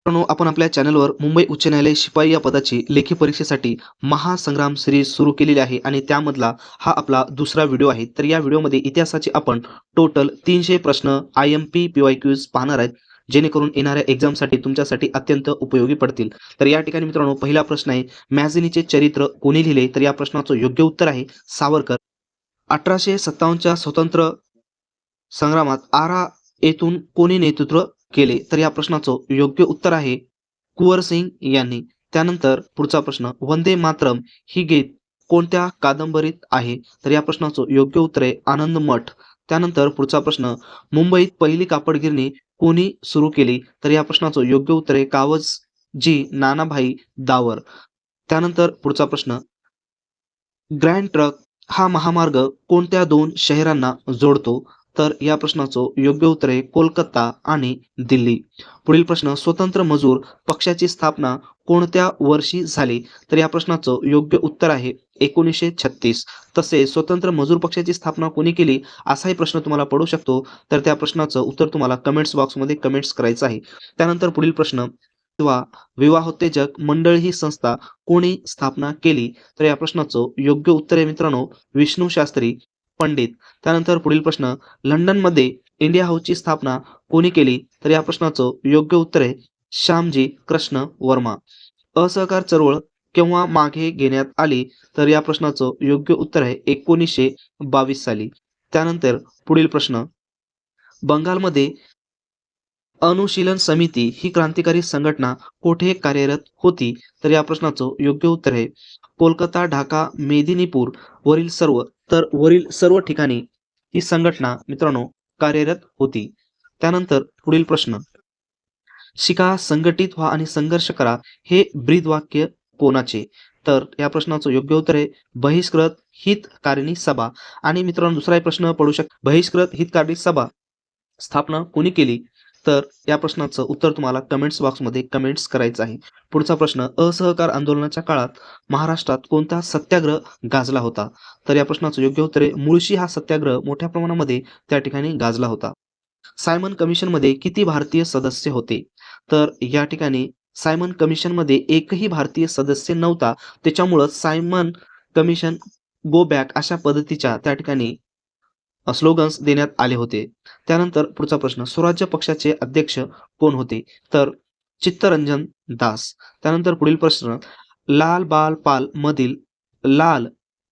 मित्रांनो, आपण आपल्या चॅनलवर मुंबई उच्च न्यायालय शिपाई या पदाची लेखी परीक्षेसाठी महासंग्राम सिरीज सुरू केलेली आहे आणि त्यामधला हा आपला दुसरा व्हिडिओ आहे. तर या व्हिडिओमध्ये इतिहासाचे आपण टोटल 300 प्रश्न IMP PYQs पाहणार आहेत, जेणेकरून येणाऱ्या एक्झामसाठी तुमच्यासाठी अत्यंत उपयोगी पडतील. तर या ठिकाणी मित्रांनो, पहिला प्रश्न आहे, मॅझिनीचे चरित्र कोणी लिहिले? तर या प्रश्नाचं योग्य उत्तर आहे सावरकर. 1857च्या स्वतंत्र संग्रामात आरा येथून कोणी नेतृत्व केले? तर या प्रश्नाचं योग्य उत्तर आहे कुंवर सिंग यांनी. त्यानंतर पुढचा प्रश्न, वंदे मातरम ही गीत कोणत्या कादंबरीत आहे? तर या प्रश्नाचं योग्य उत्तर आहे आनंद मठ. त्यानंतर पुढचा प्रश्न, मुंबईत पहिली कापड गिरणी कोणी सुरू केली? तर या प्रश्नाचं योग्य उत्तर आहे कावसजी नानाभाई दावर. त्यानंतर पुढचा प्रश्न, ग्रँड ट्रक हा महामार्ग कोणत्या दोन शहरांना जोडतो? तर या प्रश्नाचं योग्य उत्तर आहे कोलकाता आणि दिल्ली. पुढील प्रश्न, स्वतंत्र मजूर पक्षाची स्थापना कोणत्या वर्षी झाली? तर या प्रश्नाचं योग्य उत्तर आहे 1936. तसेच स्वतंत्र मजूर पक्षाची स्थापना कोणी केली असाही प्रश्न तुम्हाला पडू शकतो. तर त्या प्रश्नाचं उत्तर तुम्हाला कमेंट्स बॉक्समध्ये कमेंट्स करायचं आहे. त्यानंतर पुढील प्रश्न, किंवा विवाहोत्तेजक मंडळ ही संस्था कोणी स्थापना केली? तर या प्रश्नाचं योग्य उत्तर आहे मित्रांनो विष्णू शास्त्री पंडित. त्यानंतर पुढील प्रश्न, लंडनमध्ये इंडिया हाऊसची स्थापना कोणी केली? तर या प्रश्नाचं योग्य उत्तर आहे श्यामजी कृष्ण वर्मा. असहकार चळवळ केव्हा मागे घेण्यात आली? तर या प्रश्नाचं योग्य उत्तर आहे 1922 साली. त्यानंतर पुढील प्रश्न, बंगालमध्ये अनुशीलन समिती ही क्रांतिकारी संघटना कोठे कार्यरत होती? तर या प्रश्नाचं योग्य उत्तर आहे कोलकाता, ढाका, मेदिनीपूर वरील सर्व ठिकाणी ही संघटना मित्रांनो कार्यरत होती. त्यानंतर पुढील प्रश्न, शिका, संघटित व्हा आणि संघर्ष करा हे ब्रीदवाक्य कोणाचे? तर या प्रश्नाचं योग्य उत्तर आहे बहिष्कृत हितकारिणी सभा. आणि मित्रांनो, दुसरा प्रश्न पडू शकतो, बहिष्कृत हितकारिणी सभा स्थापना कोणी केली? तर या प्रश्नाचं उत्तर तुम्हाला कमेंट्स बॉक्समध्ये कमेंट्स करायचं आहे. पुढचा प्रश्न, असहकार आंदोलनाच्या काळात महाराष्ट्रात कोणता सत्याग्रह गाजला होता? तर या प्रश्नाचं योग्य उत्तर आहे मुळशी हा सत्याग्रह मोठ्या प्रमाणामध्ये त्या ठिकाणी गाजला होता. सायमन कमिशनमध्ये किती भारतीय सदस्य होते? तर या ठिकाणी सायमन कमिशनमध्ये एकही भारतीय सदस्य नव्हता. त्याच्यामुळं सायमन कमिशन गो बॅक अशा पद्धतीच्या त्या ठिकाणी स्लोगन्स देण्यात आले होते. त्यानंतर पुढचा प्रश्न, स्वराज्य पक्षाचे अध्यक्ष कोण होते? तर चित्तरंजन दास. त्यानंतर पुढील प्रश्न, लाल बाल पाल मधील लाल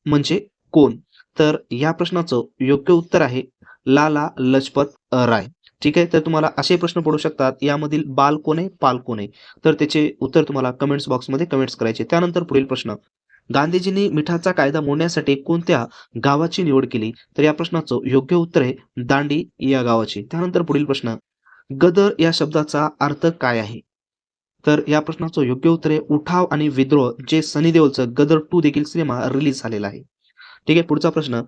म्हणजे कोण? तर या प्रश्नाचं योग्य उत्तर आहे लाला लजपत राय. ठीक आहे, तर तुम्हाला असे प्रश्न पडू शकतात, यामधील बाल कोण आहे, पाल कोण आहे? तर त्याचे उत्तर तुम्हाला कमेंट्स बॉक्समध्ये कमेंट्स करायचे. त्यानंतर पुढील प्रश्न, गांधीजींनी मिठाचा कायदा मोडण्यासाठी कोणत्या गावाची निवड केली? तर या प्रश्नाचं योग्य उत्तर आहे दांडी या गावाची. त्यानंतर पुढील प्रश्न, गदर या शब्दाचा अर्थ काय आहे? तर या प्रश्नाचं योग्य उत्तर आहे उठाव आणि विद्रोह, जे सनी देओलचं गदर 2 देखील सिनेमा रिलीज झालेला आहे. ठीक आहे, पुढचा प्रश्न,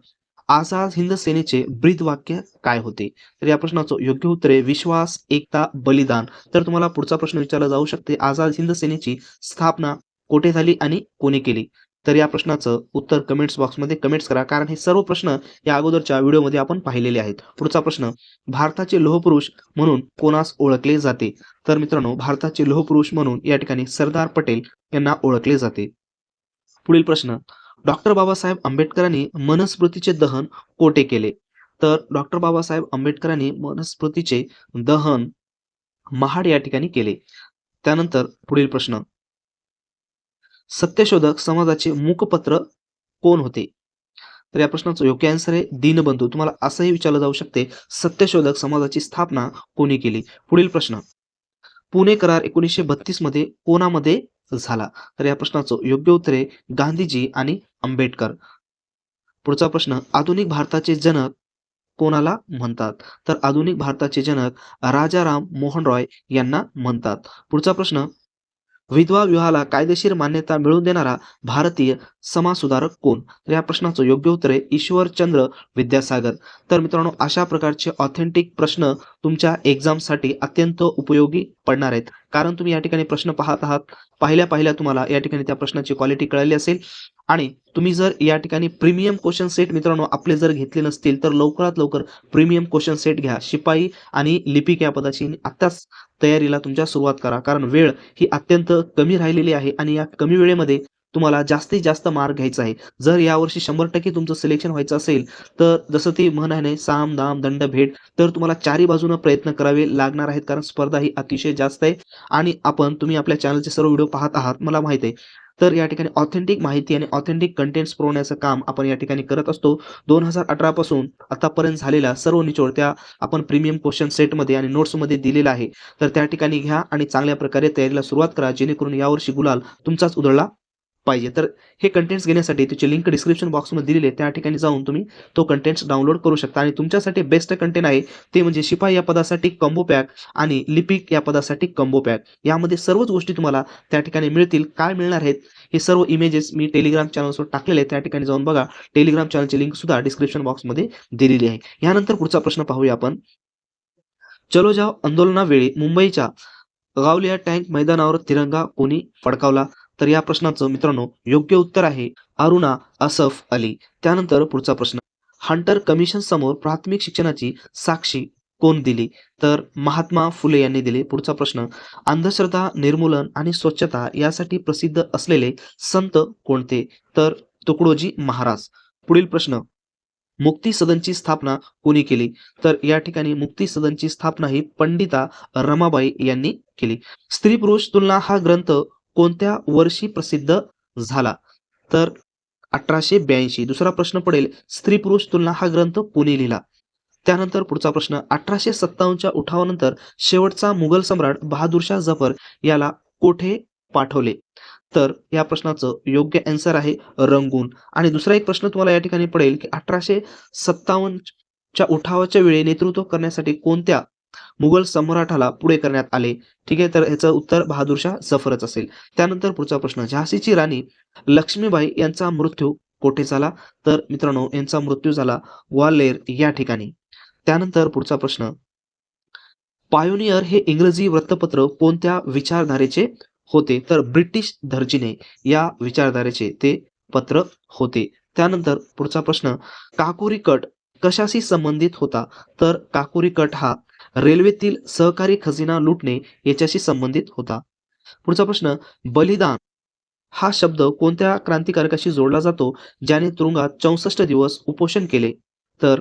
आझाद हिंद सेनेचे ब्रीदवाक्य काय होते? तर या प्रश्नाचं योग्य उत्तर आहे विश्वास, एकता, बलिदान. तर तुम्हाला पुढचा प्रश्न विचारला जाऊ शकते, आझाद हिंद सेनेची स्थापना कोठे झाली आणि कोणी केली? तर या प्रश्नाचं उत्तर कमेंट्स बॉक्समध्ये कमेंट्स करा, कारण हे सर्व प्रश्न या अगोदरच्या व्हिडिओमध्ये आपण पाहिलेले आहेत. पुढचा प्रश्न, भारताचे लोहपुरुष म्हणून कोणास ओळखले जाते? तर मित्रांनो, भारताचे लोहपुरुष म्हणून या ठिकाणी सरदार पटेल यांना ओळखले जाते. पुढील प्रश्न, डॉक्टर बाबासाहेब आंबेडकरांनी मनुस्मृतीचे दहन कोठे केले? तर डॉक्टर बाबासाहेब आंबेडकरांनी मनुस्मृतीचे दहन महाड या ठिकाणी केले. त्यानंतर पुढील प्रश्न, सत्यशोधक समाजाचे मुखपत्र कोण होते? तर या प्रश्नाचं योग्य आन्सर आहे दीनबंधू. तुम्हाला असंही विचारलं जाऊ शकते, सत्यशोधक समाजाची स्थापना कोणी केली? पुढील प्रश्न, पुणे करार 1932 मध्ये कोणामध्ये झाला? तर या प्रश्नाचं योग्य उत्तर आहे गांधीजी आणि आंबेडकर. पुढचा प्रश्न, आधुनिक भारताचे जनक कोणाला म्हणतात? तर आधुनिक भारताचे जनक राजाराम मोहन रॉय यांना म्हणतात. पुढचा प्रश्न, विधवा विवाहाला कायदेशीर मान्यता मिळवून देणारा भारतीय समाजसुधारक कोण? तर या प्रश्नाचं योग्य उत्तर आहे ईश्वरचंद्र विद्यासागर. तर मित्रांनो, अशा प्रकारचे ऑथेंटिक प्रश्न तुमच्या एक्झामसाठी अत्यंत उपयोगी पडणार आहेत. कारण तुम्ही या ठिकाणी प्रश्न पाहत आहात. पाहिल्या तुम्हाला या ठिकाणी त्या प्रश्नाची क्वालिटी कळाली असेल. आणि तुम्ही जर या ठिकाणी प्रीमियम क्वेश्चन सेट मित्रांनो आपले जर घेतले नसतील तर लवकरात लवकर प्रीमियम क्वेश्चन सेट घ्या. शिपाई आणि लिपिक या पदाची आत्ताच तयारीला तुमच्या सुरुवात करा. कारण वेळ ही अत्यंत कमी राहिलेली आहे आणि या कमी वेळेमध्ये तुम्हाला जास्तीत जास्त मार्क घ्यायचा आहे. जर यावर्षी 100% तुमचं सिलेक्शन व्हायचं असेल, तर जसं ती म्हण आहे ना, साम, दाम, दंड, भेद, तर तुम्हाला चारही बाजूनं प्रयत्न करावे लागणार आहेत. कारण स्पर्धा ही अतिशय जास्त आहे आणि तुम्ही आपल्या चॅनलचे सर्व व्हिडिओ पाहत आहात, मला माहीत आहे. तर या ठिकाणी ऑथेंटिक माहिती आणि ऑथेंटिक कंटेंट्स पुरवण्याचं काम आपण या ठिकाणी करत असतो. 2018 पासून आतापर्यंत झालेल्या सर्व निचोड त्या आपण प्रीमियम क्वेश्चन सेटमध्ये आणि नोट्समध्ये दिलेला आहे. तर त्या ठिकाणी घ्या आणि चांगल्या प्रकारे तयारीला सुरुवात करा, जेणेकरून यावर्षी गुलाल तुमचाच उधळला पाहिजे. तर हे कंटेंट्स घेण्यासाठी त्याची लिंक डिस्क्रिप्शन बॉक्समध्ये दिलेली आहे. त्या ठिकाणी जाऊन तुम्ही तो कंटेंट्स डाउनलोड करू शकता आणि तुमच्यासाठी बेस्ट कंटेंट आहे ते म्हणजे शिपाई या पदासाठी कॉम्बो पॅक आणि लिपिक या पदासाठी कॉम्बो पॅक. यामध्ये सर्वच गोष्टी तुम्हाला त्या ठिकाणी मिळतील. काय मिळणार आहेत हे सर्व इमेजेस मी टेलिग्राम चॅनलवर टाकलेले आहेत. त्या ठिकाणी जाऊन बघा. टेलिग्राम चॅनलची लिंक सुद्धा डिस्क्रिप्शन बॉक्समध्ये दिलेली आहे. यानंतर पुढचा प्रश्न पाहूया आपण. चलो जाव आंदोलनावेळी मुंबईच्या गावलिया टँक मैदानावर तिरंगा कोणी फडकावला? तर या प्रश्नाचं मित्रांनो योग्य उत्तर आहे अरुणा असफ अली. त्यानंतर पुढचा प्रश्न. हंटर कमिशन समोर प्राथमिक शिक्षणाची साक्षी कोण दिली? तर महात्मा फुले यांनी दिली. पुढचा प्रश्न. अंधश्रद्धा निर्मूलन आणि स्वच्छता यासाठी प्रसिद्ध असलेले संत कोणते? तर तुकडोजी महाराज. पुढील प्रश्न. मुक्ती सदनची स्थापना कोणी केली? तर या ठिकाणी मुक्ती सदनची स्थापना ही पंडिता रमाबाई यांनी केली. स्त्री पुरुष तुलना हा ग्रंथ कोणत्या वर्षी प्रसिद्ध झाला? तर 1882. दुसरा प्रश्न पडेल, स्त्री पुरुष तुलना हा ग्रंथ कोणी लिहिला? त्यानंतर पुढचा प्रश्न. 1857च्या उठावानंतर शेवटचा मुघल सम्राट बहादूरशाह जफर याला कोठे पाठवले? तर या प्रश्नाचं योग्य आन्सर आहे रंगून. आणि दुसरा एक प्रश्न तुम्हाला या ठिकाणी पडेल की 1857च्या उठावाच्या वेळी नेतृत्व करण्यासाठी कोणत्या मुघल सम्राटाला पुढे करण्यात आले? ठीक आहे, तर ह्याचं उत्तर बहादूरशाह जफरच असेल. त्यानंतर पुढचा प्रश्न. झाशीची राणी लक्ष्मीबाई यांचा मृत्यू कोठे झाला? तर मित्रांनो यांचा मृत्यू झाला ग्वाल्हेर या ठिकाणी. त्यानंतर पुढचा प्रश्न. पायोनियर हे इंग्रजी वृत्तपत्र कोणत्या विचारधारेचे होते? तर ब्रिटिश दर्जिने या विचारधारेचे ते पत्र होते. त्यानंतर पुढचा प्रश्न. काकोरी कट कशाशी संबंधित होता? तर काकोरी कट हा रेल्वेतील सहकारी खजिना लुटणे याच्याशी संबंधित होता. पुढचा प्रश्न. बलिदान हा शब्द कोणत्या क्रांतिकारकाशी जोडला जातो ज्याने तुरुंगात 64 दिवस उपोषण केले? तर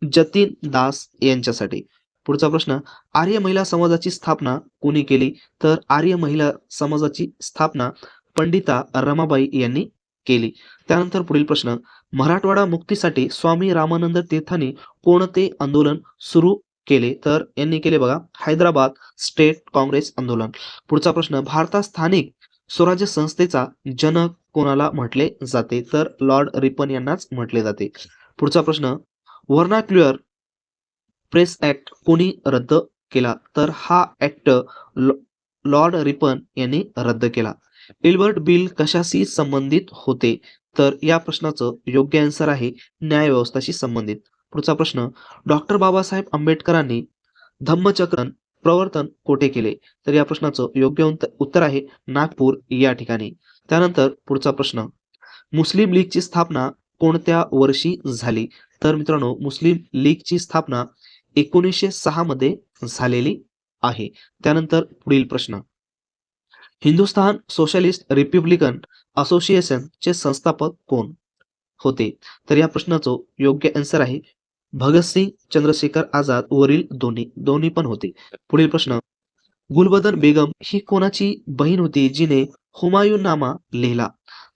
जतीन दास यांच्यासाठी. पुढचा प्रश्न. आर्य महिला समाजाची स्थापना कोणी केली? तर आर्य महिला समाजाची स्थापना पंडिता रमाबाई यांनी केली. त्यानंतर पुढील प्रश्न. मराठवाडा मुक्तीसाठी स्वामी रामानंद तीर्थांनी कोणते आंदोलन सुरू केले? तर यांनी केले बघा हैदराबाद स्टेट काँग्रेस आंदोलन. पुढचा प्रश्न. भारतात स्थानिक स्वराज्य संस्थेचा जनक कोणाला म्हटले जाते? तर लॉर्ड रिपन यांनाच म्हटले जाते. पुढचा प्रश्न. व्हर्नाक्युलर प्रेस ऍक्ट कोणी रद्द केला? तर हा ऍक्ट लॉर्ड रिपन यांनी रद्द केला. इल्बर्ट बिल कशाशी संबंधित होते? तर या प्रश्नाचं योग्य आन्सर आहे न्यायव्यवस्थाशी संबंधित. पुढचा प्रश्न. डॉक्टर बाबासाहेब आंबेडकरांनी धम्मचक्र प्रवर्तन कोठे केले? तर या प्रश्नाचं योग्य उत्तर आहे नागपूर या ठिकाणी. त्यानंतर पुढचा प्रश्न. मुस्लिम लीगची स्थापना कोणत्या वर्षी झाली? तर मित्रांनो मुस्लिम लीगची स्थापना 1906 मध्ये झालेली आहे. त्यानंतर पुढील प्रश्न. हिंदुस्थान सोशलिस्ट रिपब्लिकन असोसिएशन चे संस्थापक कोण होते? तर या प्रश्नाचं योग्य आन्सर आहे भगतसिंग चंद्रशेखर आझाद वरील दोन्ही पण होते. पुढील प्रश्न. गुलबदन बेगम ही कोणाची बहीण होती जिने हुमायूननामा लिहिला?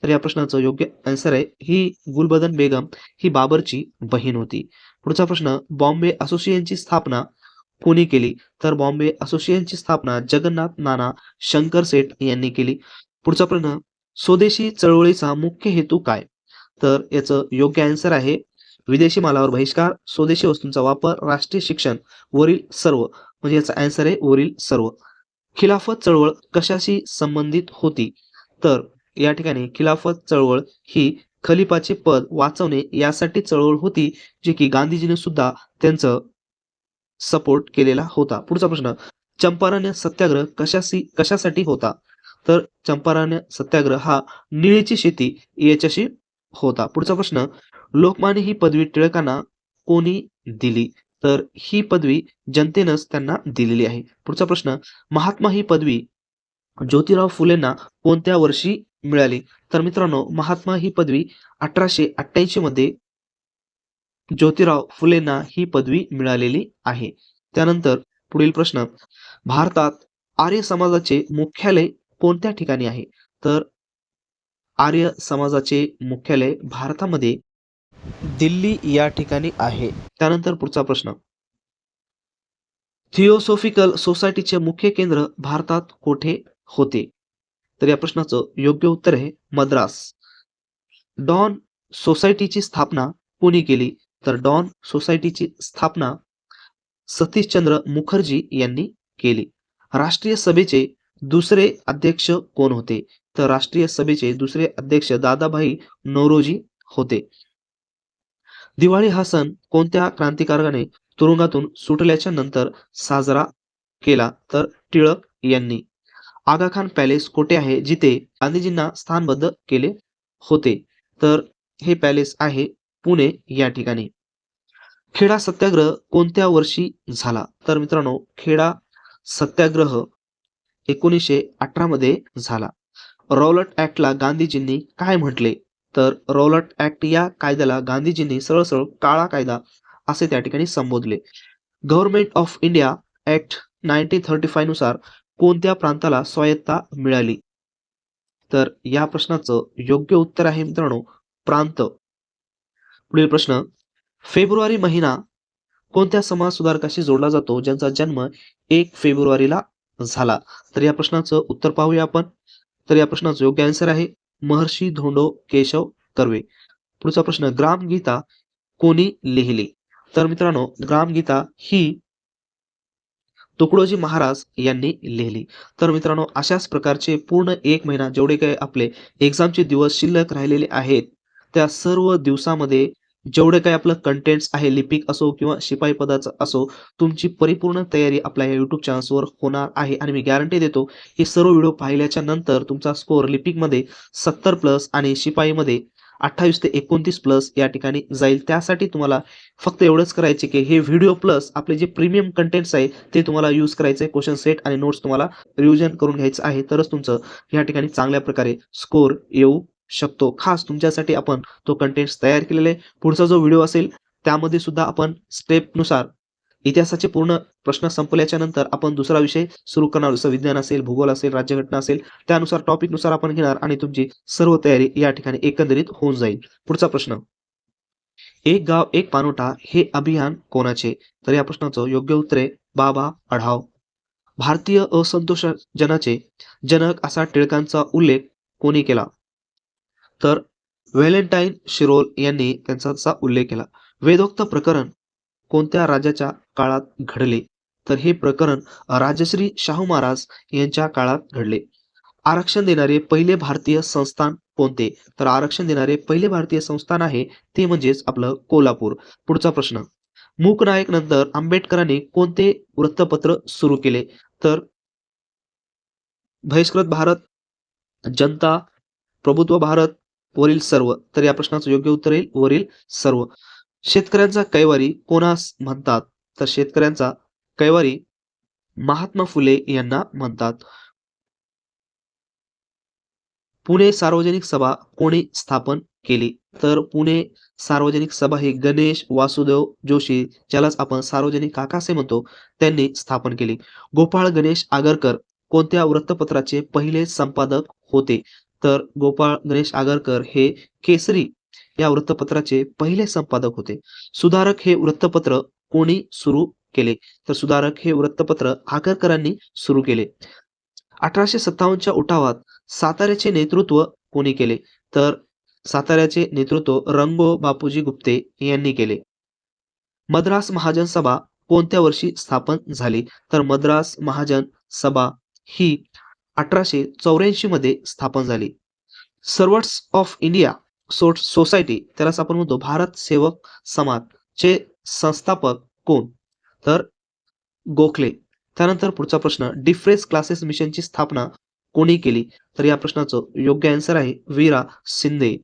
तर या प्रश्नाचं योग्य आन्सर आहे ही गुलबदन बेगम ही बाबरची बहीण होती. पुढचा प्रश्न. बॉम्बे असोसिएशनची स्थापना कोणी केली? तर बॉम्बे असोसिएशनची स्थापना जगन्नाथ नाना शंकर सेठ यांनी केली. पुढचा प्रश्न. स्वदेशी चळवळीचा मुख्य हेतू काय? तर याचं योग्य आन्सर आहे विदेशी मालावर बहिष्कार, स्वदेशी वस्तूंचा वापर, राष्ट्रीय शिक्षण वरील सर्व. म्हणजे याचा आन्सर आहे वरील सर्व. खिलाफत चळवळ कशाशी संबंधित होती? तर या ठिकाणी खिलाफत चळवळ ही खलिफाचे पद वाचवणे यासाठी चळवळ होती, जे की गांधीजीने सुद्धा त्यांचं सपोर्ट केलेला होता. पुढचा प्रश्न. चंपारण सत्याग्रह कशासाठी होता? तर चंपारण सत्याग्रह हा निळीची शेती याच्याशी होता. पुढचा प्रश्न, लोकमान्य ही पदवी टिळकांना कोणी दिली? तर ही पदवी जनतेनंच त्यांना दिलेली आहे. पुढचा प्रश्न, महात्मा ही पदवी ज्योतिराव फुलेंना कोणत्या वर्षी मिळाली? तर मित्रांनो, महात्मा ही पदवी 1888 मध्ये ज्योतिराव फुलेंना ही पदवी मिळालेली आहे. त्यानंतर पुढील प्रश्न, भारतात आर्य समाजाचे मुख्यालय कोणत्या ठिकाणी आहे? तर आर्य समाजाचे मुख्यालय भारतामध्ये दिल्ली या ठिकाणी आहे. त्यानंतर पुढचा प्रश्न, थिओसॉफिकल सोसायटीचे मुख्य केंद्र भारतात कोठे होते? तर या प्रश्नाचं योग्य उत्तर आहे मद्रास. डॉन सोसायटीची स्थापना कोणी केली? तर डॉन सोसायटीची स्थापना सतीशचंद्र मुखर्जी यांनी केली. राष्ट्रीय सभेचे दुसरे अध्यक्ष कोण होते? तर राष्ट्रीय सभेचे दुसरे अध्यक्ष दादाभाई नौरोजी होते. दिवाळी हा सण कोणत्या क्रांतिकारकाने तुरुंगातून सुटल्याच्या नंतर साजरा केला? तर टिळक यांनी. आगा खान पॅलेस कोठे आहे जिथे गांधीजींना स्थानबद्ध केले होते? तर हे पॅलेस आहे पुणे या ठिकाणी. खेडा सत्याग्रह कोणत्या वर्षी झाला? तर मित्रांनो, खेडा सत्याग्रह 1918 मध्ये झाला. रॉलट ऍक्टला गांधीजींनी काय म्हटले? तर रॉलट ऍक्ट या कायद्याला गांधीजींनी सरळ सरळ काळा कायदा असे त्या ठिकाणी संबोधले. गव्हर्नमेंट ऑफ इंडिया ऍक्ट 1935 नुसार कोणत्या प्रांताला स्वायत्तता मिळाली? तर या प्रश्नाचं योग्य उत्तर आहे मित्रांनो प्रांत. पुढील प्रश्न, फेब्रुवारी महिना कोणत्या समाज सुधारकाशी जोडला जातो ज्यांचा जन्म 1 फेब्रुवारीला झाला? तर या प्रश्नाचं उत्तर पाहूया आपण. तर या प्रश्नाचं योग्य आन्सर आहे महर्षी धोंडो केशव कर्वे. पुढचा प्रश्न, ग्रामगीता कोणी लिहिली? तर मित्रांनो, ग्रामगीता ही तुकडोजी महाराज यांनी लिहिली. तर मित्रांनो, अशाच प्रकारचे पूर्ण 1 महिना जेवढे काही आपले एक्झामचे दिवस शिल्लक राहिलेले आहेत, त्या सर्व दिवसामध्ये जेवढे काही आपलं कंटेंट्स आहे, लिपिक असो किंवा शिपाई पदाचा असो, तुमची परिपूर्ण तयारी आपल्या या यूट्यूब चॅनल्सवर होणार आहे. आणि मी गॅरंटी देतो, हे सर्व व्हिडिओ पाहिल्याच्या नंतर तुमचा स्कोअर लिपिकमध्ये 70+ आणि शिपाईमध्ये 28 ते 29 प्लस या ठिकाणी जाईल. त्यासाठी तुम्हाला फक्त एवढंच करायचे की हे व्हिडिओ प्लस आपले जे प्रीमियम कंटेंट्स आहे ते तुम्हाला यूज करायचे. क्वेश्चन सेट आणि नोट्स तुम्हाला रिव्हिजन करून घ्यायचं आहे, तरच तुमचं या ठिकाणी चांगल्या प्रकारे स्कोअर येऊ शकतो. खास तुमच्यासाठी आपण तो कंटेंट्स तयार केलेले आहे. पुढचा जो व्हिडिओ असेल त्यामध्ये सुद्धा आपण स्टेपनुसार इतिहासाचे पूर्ण प्रश्न संपल्याच्या नंतर आपण दुसरा विषय सुरू करणार. जसं विज्ञान असेल, भूगोल असेल, राज्यघटना असेल, त्यानुसार टॉपिकनुसार आपण घेणार आणि तुमची सर्व तयारी या ठिकाणी एकंदरीत होऊन जाईल. पुढचा प्रश्न, एक गाव एक पानोटा हे अभियान कोणाचे? तर या प्रश्नाचं योग्य उत्तर आहे बाबा आढाव. भारतीय असंतोषजनाचे जनक असा टिळकांचा उल्लेख कोणी केला? तर व्हॅलेंटाईन शिरोल यांनी त्यांचा उल्लेख केला. वेदोक्त प्रकरण कोणत्या राजाच्या काळात घडले? तर हे प्रकरण राजश्री शाहू महाराज यांच्या काळात घडले. आरक्षण देणारे पहिले भारतीय संस्थान कोणते? तर आरक्षण देणारे पहिले भारतीय संस्थान आहे ते म्हणजेच आपलं कोल्हापूर. पुढचा प्रश्न, मूकनायक नंतर आंबेडकरांनी कोणते वृत्तपत्र सुरू केले? तर बहिष्कृत भारत, जनता, प्रभुत्व भारत, वरील सर्व. तर या प्रश्नाचं योग्य उत्तर येईल वरील सर्व. शेतकऱ्यांचा कैवारी कोणास म्हणतात? तर शेतकऱ्यांचा कैवारी महात्मा फुले यांना म्हणतात. पुणे सार्वजनिक सभा कोणी स्थापन केली? तर पुणे सार्वजनिक सभा ही गणेश वासुदेव जोशी, ज्यालाच आपण सार्वजनिक काका असे म्हणतो, त्यांनी स्थापन केली. गोपाळ गणेश आगरकर कोणत्या वृत्तपत्राचे पहिले संपादक होते? तर गोपाळ गणेश आगरकर हे केसरी या वृत्तपत्राचे पहिले संपादक होते. सुधारक हे वृत्तपत्र कोणी सुरू केले? तर सुधारक हे वृत्तपत्र आगरकरांनी सुरू केले. 1857च्या उठावात साताऱ्याचे नेतृत्व कोणी केले? तर साताऱ्याचे नेतृत्व रंगो बापूजी गुप्ते यांनी केले. मद्रास महाजन सभा कोणत्या वर्षी स्थापन झाली? तर मद्रास महाजन सभा ही 1884 मध्ये स्थापन झाली. सर्वंट्स ऑफ इंडिया सोसायटी, त्यालाच आपण म्हणतो भारत सेवक समाज चे संस्थापक कोण? तर गोखले. त्यानंतर पुढचा प्रश्न, डिफ्रेस क्लासेस मिशनची स्थापना कोणी केली? तर या प्रश्नाचं योग्य आन्सर आहे वीरा शिंदे.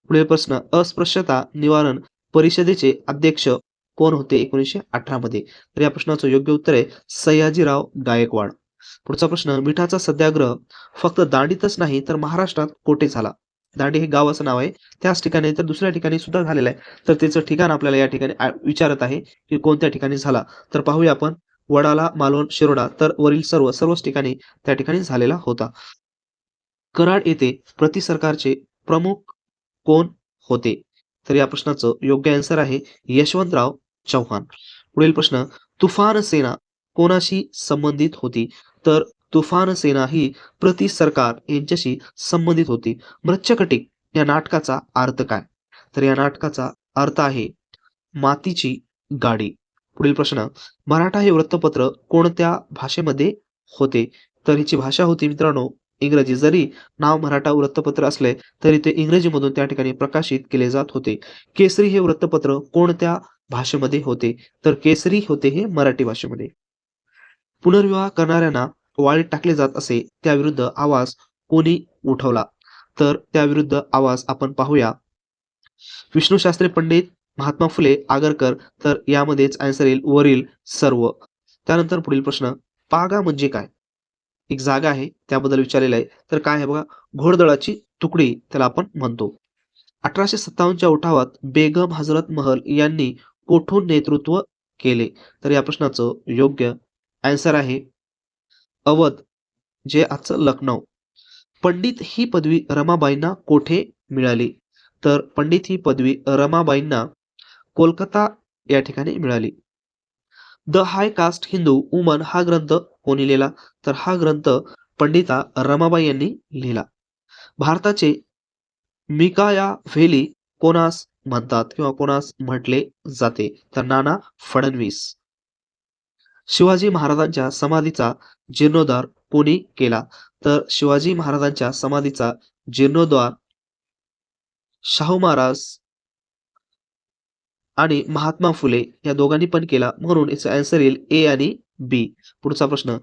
पुढील प्रश्न, अस्पृश्यता निवारण परिषदेचे अध्यक्ष कोण होते 1918 मध्ये? तर या प्रश्नाचं योग्य उत्तर आहे सयाजीराव गायकवाड. पुढचा प्रश्न, मिठाचा सत्याग्रह फक्त दांडीतच नाही तर महाराष्ट्रात कोठे झाला? दांडी हे गावाचं नाव आहे, त्याच ठिकाणी तर दुसऱ्या ठिकाणी सुद्धा झालेलं आहे. तर त्याचं ठिकाण आपल्याला या ठिकाणी विचारत आहे की कोणत्या ठिकाणी झाला? तर पाहूया आपण, वडाळा, मालवण, शिरोडा. तर वरील सर्वच ठिकाणी त्या ठिकाणी झालेला होता. कराड येथे प्रति सरकारचे प्रमुख कोण होते? तर या प्रश्नाचं योग्य आन्सर आहे यशवंतराव चव्हाण. पुढील प्रश्न, तुफान सेना कोणाशी संबंधित होती? तर तुफान सेना ही प्रति सरकार यांच्याशी संबंधित होती. मृच्छकटिक या नाटकाचा अर्थ काय? तर या नाटकाचा अर्थ आहे मातीची गाडी. पुढील प्रश्न, मराठा हे वृत्तपत्र कोणत्या भाषेमध्ये होते? तर हिची भाषा होती मित्रांनो इंग्रजी. जरी नाव मराठा वृत्तपत्र असले तरी ते इंग्रजीमधून त्या ठिकाणी प्रकाशित केले जात होते. केसरी हे वृत्तपत्र कोणत्या भाषेमध्ये होते? तर केसरी होते हे मराठी भाषेमध्ये. पुनर्विवाह करणाऱ्यांना वाळीत टाकले जात असे, त्याविरुद्ध आवाज कोणी उठवला? तर त्याविरुद्ध आवाज आपण पाहूया विष्णू शास्त्री पंडित, महात्मा फुले, आगरकर. तर यामध्येच आन्सर येईल वरील सर्व. त्यानंतर पुढील प्रश्न, पागा म्हणजे काय? एक जागा आहे त्याबद्दल विचारलेलं आहे. तर काय आहे बघा, घोडदळाची तुकडी त्याला आपण म्हणतो. 1857च्या उठावात बेगम हजरत महल यांनी कोठून नेतृत्व केले? तर या प्रश्नाचं योग्य आन्सर आहे अवध, जे आजचं लखनौ. पंडित ही पदवी रमाबाईंना कोठे मिळाली? तर पंडित ही पदवी रमाबाईंना कोलकाता या ठिकाणी मिळाली. The high caste Hindu woman हा ग्रंथ कोणी लिहिला? तर हा ग्रंथ पंडिता रमाबाई यांनी लिहिला. भारताचे मिकाया व्हॅली कोणास म्हणतात किंवा कोणास म्हटले जाते? तर नाना फडणवीस. शिवाजी महाराजांच्या समाधीचा जीर्णोद्धार कोणी केला? तर शिवाजी महाराजांच्या समाधीचा जीर्णोद्धार शाहू महाराज आणि महात्मा फुले या दोघांनी पण केला, म्हणून याचा आन्सर येईल ए आणि बी. पुढचा प्रश्न,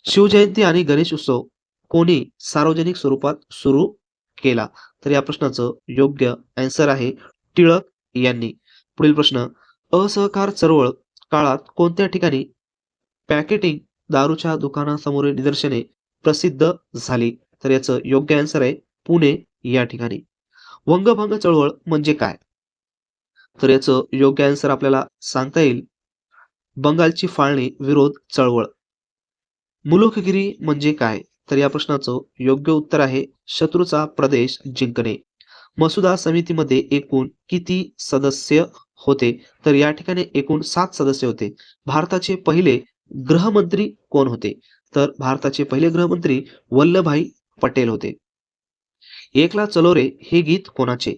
शिवजयंती आणि गणेश उत्सव कोणी सार्वजनिक स्वरूपात सुरू केला? तर या प्रश्नाचं योग्य आन्सर आहे टिळक यांनी. पुढील प्रश्न, असहकार चळवळ काळात कोणत्या ठिकाणी पॅकेटिंग दारूच्या दुकानासमोरील निदर्शने प्रसिद्ध झाली? तर याचं योग्य आन्सर आहे पुणे या ठिकाणी. वंगभंग चळवळ म्हणजे काय? तर याचं योग्य आन्सर आपल्याला सांगता येईल बंगालची फाळणी विरोध चळवळ. मुलुखगिरी म्हणजे काय? तर या प्रश्नाचं योग्य उत्तर आहे शत्रूचा प्रदेश जिंकणे. मसुदा समितीमध्ये एकूण किती सदस्य होते? तर या ठिकाणी एकूण 7 सदस्य होते. भारताचे पहिले गृहमंत्री कोण होते? तर भारताचे पहिले गृहमंत्री वल्लभभाई पटेल होते. एकला चलो रे हे गीत कोणाचे?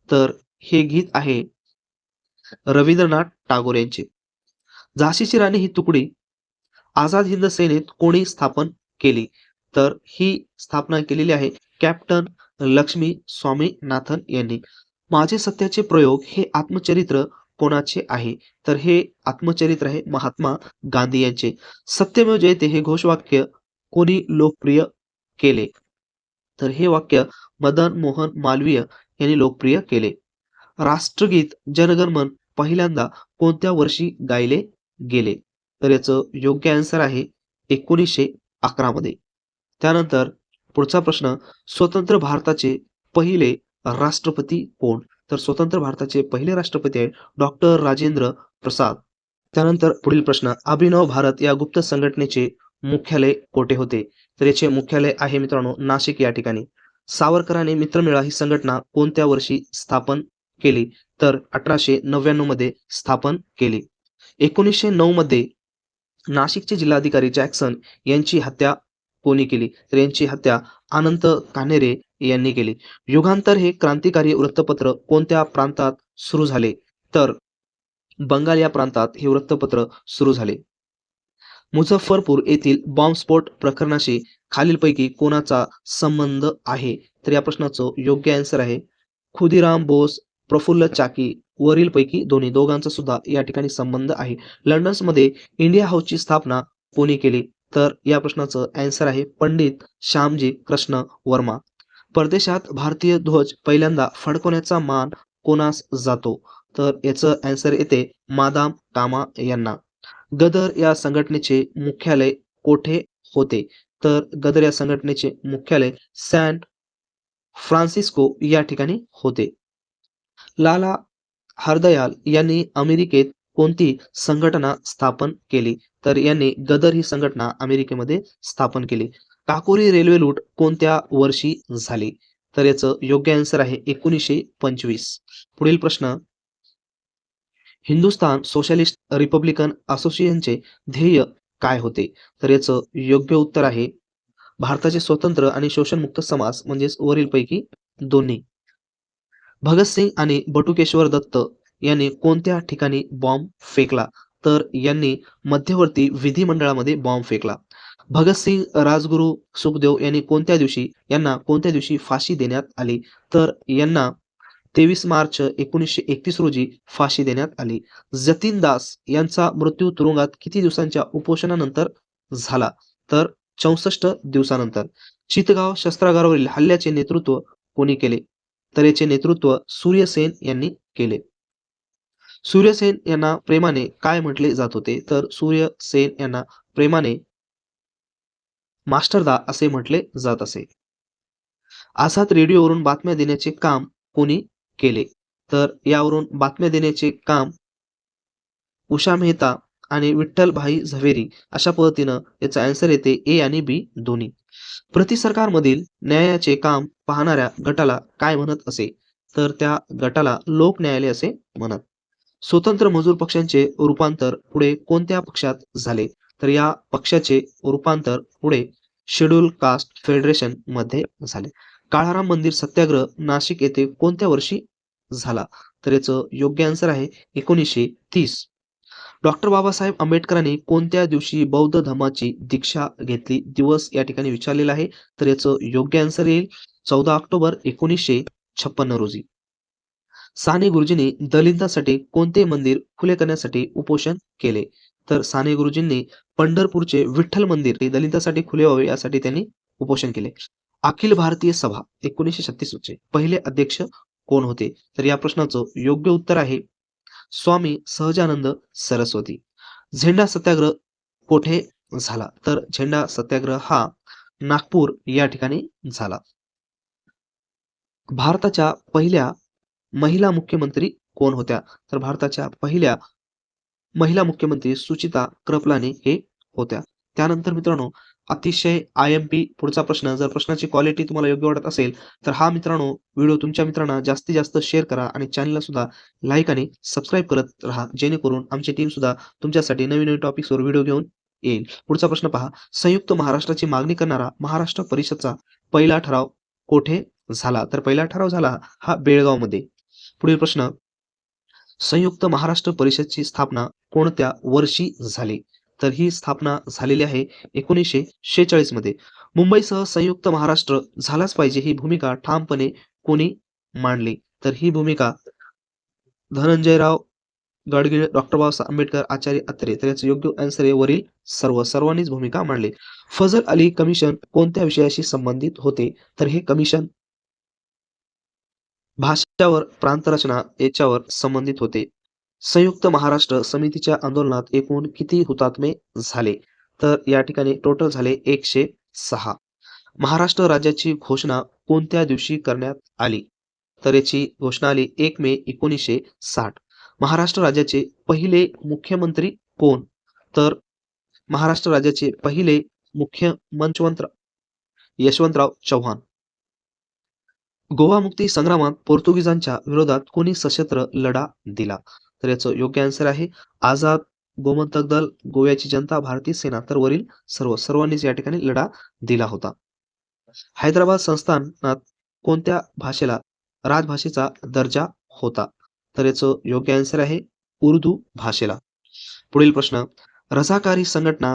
तर हे गीत आहे रवींद्रनाथ टागोर यांचे. झाशीची राणी ही तुकडी आझाद हिंद सेनेत कोणी स्थापन केली? तर ही स्थापना केलेली आहे कॅप्टन लक्ष्मी स्वामीनाथन यांनी. माझे सत्याचे प्रयोग हे आत्मचरित्र कोणाचे आहे? तर हे आत्मचरित्र आहे महात्मा गांधी यांचे. सत्यमेव जयते हे घोषवाक्य कोणी लोकप्रिय केले? तर हे वाक्य मदन मोहन मालवीय यांनी लोकप्रिय केले. राष्ट्रगीत जनगणमन पहिल्यांदा कोणत्या वर्षी गायले गेले? तर याचं योग्य आन्सर आहे 1911 मध्ये. त्यानंतर पुढचा प्रश्न, स्वतंत्र भारताचे पहिले राष्ट्रपती कोण? तर स्वतंत्र भारताचे पहिले राष्ट्रपती आहे डॉक्टर राजेंद्र प्रसाद. त्यानंतर पुढील प्रश्न, अभिनव भारत या गुप्त संघटनेचे मुख्यालय कोठे होते? तर याचे मुख्यालय आहे मित्रांनो नाशिक या ठिकाणी. सावरकरांनी मित्रमेळा ही संघटना कोणत्या वर्षी स्थापन केली? तर 1899 मध्ये स्थापन केली. 1909 मध्ये नाशिकचे जिल्हाधिकारी जॅक्सन यांची हत्या कोणी केली? तर यांची हत्या अनंत कान्हेरे यांनी केली. युगांतर हे क्रांतिकारी वृत्तपत्र कोणत्या प्रांतात सुरू झाले? तर बंगाल या प्रांतात हे वृत्तपत्र सुरू झाले. मुझफ्फरपूर येथील बॉम्बस्फोट प्रकरणाशी खालीलपैकी कोणाचा संबंध आहे? तर या प्रश्नाचं योग्य आन्सर आहे खुदिराम बोस, प्रफुल्ल चाकी. वरीलपैकी दोघांचा सुद्धा या ठिकाणी संबंध आहे. लंडन्समध्ये इंडिया हाऊसची स्थापना कोणी केली? तर या प्रश्नाचं आन्सर आहे पंडित श्यामजी कृष्ण वर्मा. परदेशात भारतीय ध्वज पहिल्यांदा फडकवण्याचा मान कोणास जातो? तर याचं आन्सर येते मादाम कामा यांना. गदर या संघटनेचे मुख्यालय कोठे होते? तर गदर या संघटनेचे मुख्यालय सॅन फ्रान्सिस्को या ठिकाणी होते. लाला हरदयाल यांनी अमेरिकेत कोणती संघटना स्थापन केली? तर यांनी गदर ही संघटना अमेरिकेमध्ये स्थापन केली. काकोरी रेल्वे लूट कोणत्या वर्षी झाली? तर याचं योग्य आन्सर आहे 1925. पुढील प्रश्न, हिंदुस्थान सोशलिस्ट रिपब्लिकन असोसिएशनचे ध्येय काय होते? तर याचं योग्य उत्तर आहे भारताचे स्वतंत्र आणि शोषणमुक्त समाज, म्हणजेच वरीलपैकी दोन्ही. भगतसिंग आणि बटुकेश्वर दत्त यांनी कोणत्या ठिकाणी बॉम्ब फेकला? तर यांनी मध्यवर्ती विधिमंडळामध्ये बॉम्ब फेकला. भगतसिंग, राजगुरू, सुखदेव यांना कोणत्या दिवशी फाशी देण्यात आली? तर यांना 23 मार्च 1931 रोजी फाशी देण्यात आली. जतीन दास यांचा मृत्यू तुरुंगात किती दिवसांच्या उपोषणानंतर झाला? तर 64 दिवसानंतर. चितगाव शस्त्रागारावरील हल्ल्याचे नेतृत्व कोणी केले? तर याचे नेतृत्व सूर्यसेन यांनी केले. सूर्यसेन यांना प्रेमाने काय म्हटले जात होते? तर सूर्यसेन यांना प्रेमाने मास्टरदा असे म्हटले जात असे. आझाद रेडिओवरून बातम्या देण्याचे काम कोणी केले? तर यावरून बातम्या देण्याचे काम उषा मेहता आणि विठ्ठलभाई झवेरी अशा पद्धतीनं याचा आन्सर येते ए आणि बी दोन्ही. प्रति सरकारमधील न्यायाचे काम पाहणाऱ्या गटाला काय म्हणत असे? तर त्या गटाला लोक न्यायालय असे म्हणत. स्वतंत्र मजूर पक्षांचे रूपांतर पुढे कोणत्या पक्षात झाले? तर या पक्षाचे रूपांतर पुढे शेड्यूल कास्ट फेडरेशन मध्ये झाले. काळाराम मंदिर सत्याग्रह नाशिक येथे कोणत्या वर्षी झाला? तर याचं योग्य आन्सर आहे 1930. डॉक्टर बाबासाहेब आंबेडकरांनी कोणत्या दिवशी बौद्ध धर्माची दीक्षा घेतली? दिवस या ठिकाणी विचारलेला आहे, तर याचं योग्य आन्सर येईल 14 ऑक्टोबर 1956 रोजी. साने गुरुजींनी दलितांसाठी कोणते मंदिर खुले करण्यासाठी उपोषण केले? तर साने गुरुजींनी पंढरपूरचे विठ्ठल मंदिर हे दलितांसाठी खुले व्हावे यासाठी त्यांनी उपोषण केले. अखिल भारतीय सभा 1936 चे पहिले अध्यक्ष कोण होते? तर या प्रश्नाचं योग्य उत्तर आहे स्वामी सहजानंद सरस्वती. झेंडा सत्याग्रह कोठे झाला? तर झेंडा सत्याग्रह हा नागपूर या ठिकाणी झाला. भारताच्या पहिल्या महिला मुख्यमंत्री कोण होत्या? तर भारताच्या पहिल्या महिला मुख्यमंत्री सुचिता कृपलानी हे होत्या. त्यानंतर मित्रांनो, अतिशय IMP पुढचा प्रश्न. जर प्रश्नाची क्वालिटी तुम्हाला योग्य वाटत असेल तर हा मित्रांनो व्हिडिओ तुमच्या मित्रांना जास्तीत जास्त शेअर करा आणि चॅनलला सुद्धा लाईक आणि सबस्क्राईब करत राहा, जेणेकरून आमची टीम सुद्धा तुमच्यासाठी नवीन नवीन टॉपिक्सवर व्हिडिओ घेऊन येईल. पुढचा प्रश्न पहा. संयुक्त महाराष्ट्राची मागणी करणारा महाराष्ट्र परिषदचा पहिला ठराव कोठे झाला? तर पहिला ठराव झाला हा बेळगावमध्ये. पुढील प्रश्न, संयुक्त महाराष्ट्र परिषदची स्थापना कोणत्या वर्षी झाली? तर ही स्थापना झालेली आहे 1946 मध्ये. मुंबईसह संयुक्त महाराष्ट्र झालाच पाहिजे ही भूमिका ठामपणे कोणी मांडली? तर ही भूमिका धनंजयराव गाडगीळ, डॉक्टर बाबासाहेब आंबेडकर, आचार्य अत्रे. तर याचं योग्य आन्सर आहे वरील सर्वांनीच भूमिका मांडली. फजल अली कमिशन कोणत्या विषयाशी संबंधित होते? तर हे कमिशन भाषावर प्रांतरचना याच्यावर संबंधित होते. संयुक्त महाराष्ट्र समितीच्या आंदोलनात एकूण किती हुतात्मे झाले? तर या ठिकाणी टोटल झाले 106. महाराष्ट्र राज्याची घोषणा कोणत्या दिवशी करण्यात आली? तर याची घोषणा आली 1 मे 1960. महाराष्ट्र राज्याचे पहिले मुख्यमंत्री कोण? तर महाराष्ट्र राज्याचे पहिले मुख्यमंत्री यशवंतराव चव्हाण. गोवा मुक्ती संग्रामात पोर्तुगीजांच्या विरोधात कोणी सशस्त्र लढा दिला? तर याचं योग्य आन्सर आहे आझाद गोमंतक दल, गोव्याची जनता, भारतीय सेना. तर वरील सर्वांनीच या ठिकाणी लढा दिला होता. हैदराबाद संस्थानात कोणत्या भाषेला राजभाषेचा दर्जा होता? तर याचं योग्य आन्सर आहे उर्दू भाषेला. पुढील प्रश्न, रझाकार ही संघटना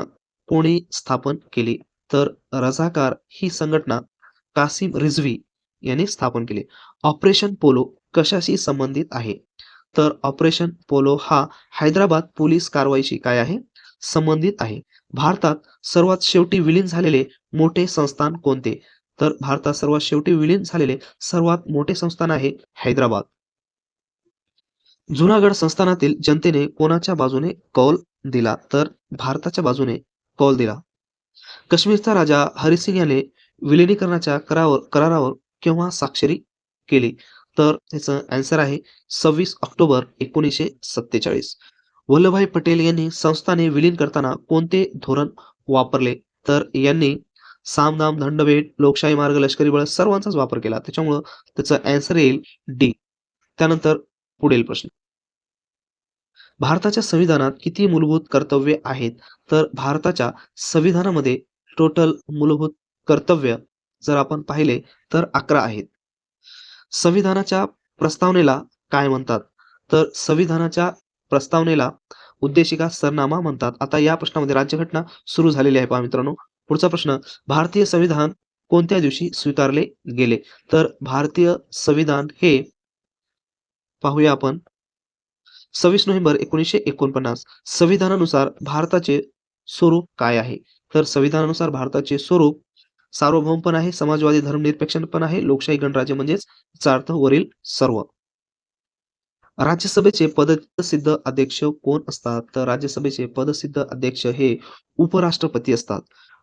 कोणी स्थापन केली? तर रझाकार ही संघटना कासिम रिझवी यांनी स्थापन केली. ऑपरेशन पोलो कशाशी संबंधित आहे? तर ऑपरेशन पोलो हा हैदराबाद पोलीस कारवाईशी काय आहे? संबंधित आहे. भारतात सर्वात शेवटी विलीन झालेले मोठे संस्थान कोणते? तर भारतात सर्वात शेवटी विलीन झालेले सर्वात मोठे संस्थान आहे हैदराबाद. जुनागड संस्थानातील जनतेने कोणाच्या बाजूने कौल दिला? तर भारताच्या बाजूने कौल दिला. काश्मीरचा राजा हरिसिंग याने विलिनीकरणाच्या करारावर केव्हा स्वाक्षरी केली? तर त्याचं आन्सर आहे 26 ऑक्टोबर 1947. वल्लभभाई पटेल यांनी संस्थाने विलीन करताना कोणते धोरण वापरले? तर यांनी सामदाम, दंडभेद, लोकशाही मार्ग, लष्करी बळ सर्वांचाच वापर केला. त्याच्यामुळं त्याचं आन्सर येईल डी. त्यानंतर पुढील प्रश्न. भारताच्या संविधानात किती मूलभूत कर्तव्ये आहेत? तर भारताच्या संविधानामध्ये टोटल मूलभूत कर्तव्य जर आपण पाहिले तर 11 आहेत. संविधानाच्या प्रस्तावनेला काय म्हणतात? तर संविधानाच्या प्रस्तावनेला उद्देशिका सरनामा म्हणतात. आता या प्रश्नामध्ये राज्यघटना सुरू झालेली आहे पहा मित्रांनो. पुढचा प्रश्न, भारतीय संविधान कोणत्या दिवशी स्वीकारले गेले? तर भारतीय संविधान हे पाहूया आपण 26 नोव्हेंबर 1949. संविधानानुसार भारताचे स्वरूप काय आहे? तर संविधानानुसार भारताचे स्वरूप सार्वभौम पण आहे, समाजवादी धर्मनिरपेक्ष पण आहे, लोकशाही गणराज्य म्हणजेच याचा अर्थ वरील सर्व. राज्यसभेचे पदसिद्ध अध्यक्ष कोण असतात? तर राज्यसभेचे पदसिद्ध अध्यक्ष हे उपराष्ट्रपती असतात.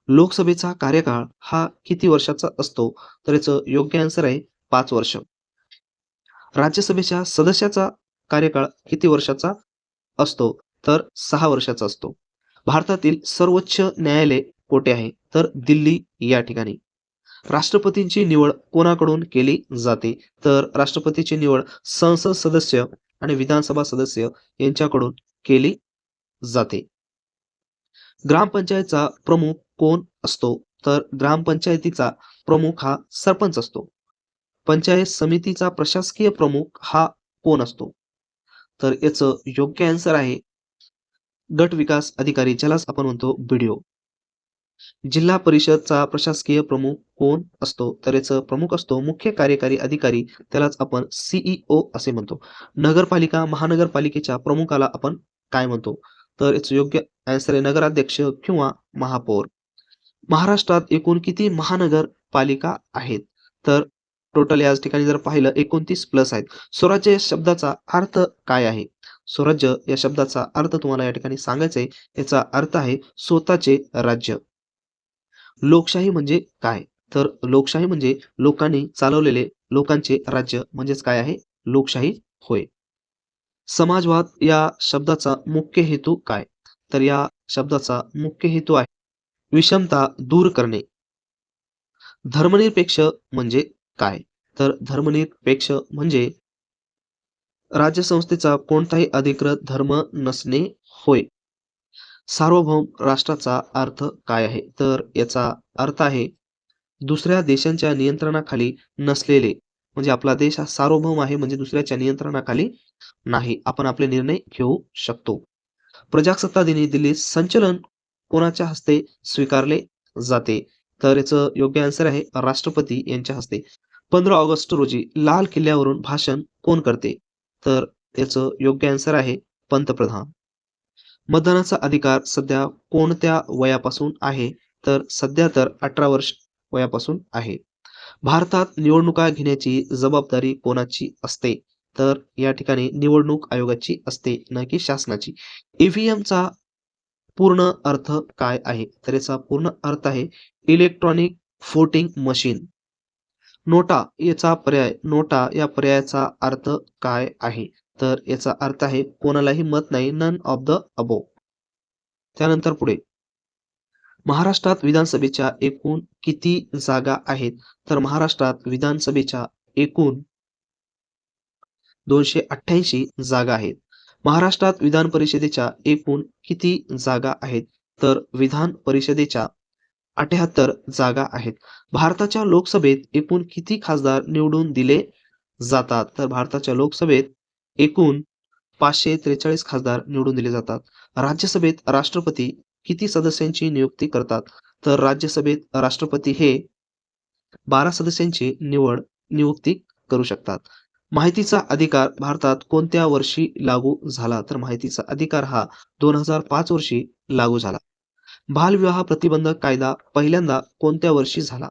लोकसभेचा कार्यकाळ हा किती वर्षाचा असतो? तर याचं योग्य आन्सर आहे 5 वर्ष. राज्यसभेच्या सदस्याचा कार्यकाळ किती वर्षाचा असतो? तर 6 वर्षाचा असतो. भारतातील सर्वोच्च न्यायालय कोठे आहे? तर दिल्ली या ठिकाणी. राष्ट्रपतींची निवड कोणाकडून केली जाते? तर राष्ट्रपतीची निवड संसद सदस्य आणि विधानसभा सदस्य यांच्याकडून केली जाते. ग्रामपंचायतचा प्रमुख कोण असतो? तर ग्रामपंचायतीचा प्रमुख हा सरपंच असतो. पंचायत समितीचा प्रशासकीय प्रमुख हा कोण असतो? तर याचं योग्य आन्सर आहे गट विकास अधिकारी, ज्यालाच आपण म्हणतो BDO. जिल्हा परिषदचा प्रशासकीय प्रमुख कोण असतो? तर याचं प्रमुख असतो मुख्य कार्यकारी अधिकारी, त्यालाच आपण CEO असे म्हणतो. नगरपालिका, महानगरपालिकेच्या प्रमुखाला आपण काय म्हणतो? तर याचं योग्य आन्सर आहे नगराध्यक्ष किंवा महापौर. महाराष्ट्रात एकूण किती महानगरपालिका आहेत? तर टोटल याच ठिकाणी जर पाहिलं 29 प्लस आहेत. स्वराज्य या शब्दाचा अर्थ काय आहे? स्वराज्य या शब्दाचा अर्थ तुम्हाला या ठिकाणी सांगायचा आहे. याचा अर्थ आहे स्वतःचे राज्य. लोकशाही म्हणजे काय? तर लोकशाही म्हणजे लोकांनी चालवलेले लोकांचे राज्य म्हणजेच काय आहे? लोकशाही होय. समाजवाद या शब्दाचा मुख्य हेतू काय? तर या शब्दाचा मुख्य हेतू आहे विषमता दूर करणे. धर्मनिरपेक्ष म्हणजे काय? तर धर्मनिरपेक्ष म्हणजे राज्यसंस्थेचा कोणताही अधिकृत धर्म नसणे होय. सार्वभौम राष्ट्राचा अर्थ काय आहे? तर याचा अर्थ आहे दुसऱ्या देशांच्या नियंत्रणाखाली नसलेले, म्हणजे आपला देश हा सार्वभौम आहे म्हणजे दुसऱ्याच्या नियंत्रणाखाली नाही. आपण आपले निर्णय घेऊ शकतो. प्रजासत्ताक दिनी दिल्लीत संचलन कोणाच्या हस्ते स्वीकारले जाते? तर याचं योग्य आन्सर आहे राष्ट्रपती यांच्या हस्ते. 15 ऑगस्ट रोजी लाल किल्ल्यावरून भाषण कोण करते? तर याचं योग्य आन्सर आहे पंतप्रधान. मतदानाचा अधिकार सध्या कोणत्या वयापासून आहे? तर सध्या तर 18 वर्ष वयापासून आहे. भारतात निवडणुका घेण्याची जबाबदारी कोणाची असते? तर या ठिकाणी निवडणूक आयोगाची असते, ना की शासनाची. ईव्हीएमचा पूर्ण अर्थ काय आहे? तर याचा पूर्ण अर्थ आहे इलेक्ट्रॉनिक व्होटिंग मशीन. नोटा या पर्यायाचा अर्थ काय आहे? तर याचा अर्थ आहे कोणालाही मत नाही, नन ऑफ द अबोव. त्यानंतर पुढे, महाराष्ट्रात विधानसभेच्या एकूण किती जागा आहेत? तर महाराष्ट्रात विधानसभेच्या एकूण 288 जागा आहेत. महाराष्ट्रात विधान परिषदेच्या एकूण किती जागा आहेत? तर विधान परिषदेच्या 78 जागा आहेत. भारताच्या लोकसभेत एकूण किती खासदार निवडून दिले जातात? तर भारताच्या लोकसभेत एकूण 543 खासदार निवडून दिले जातात. राज्यसभेत राष्ट्रपती किती सदस्यांची नियुक्ती करतात? तर राज्यसभेत राष्ट्रपती हे 12 सदस्यांची नियुक्ती करू शकतात. माहितीचा अधिकार भारतात कोणत्या वर्षी लागू झाला? तर माहितीचा अधिकार हा 2005 वर्षी लागू झाला. बालविवाह प्रतिबंधक कायदा पहिल्यांदा कोणत्या वर्षी झाला?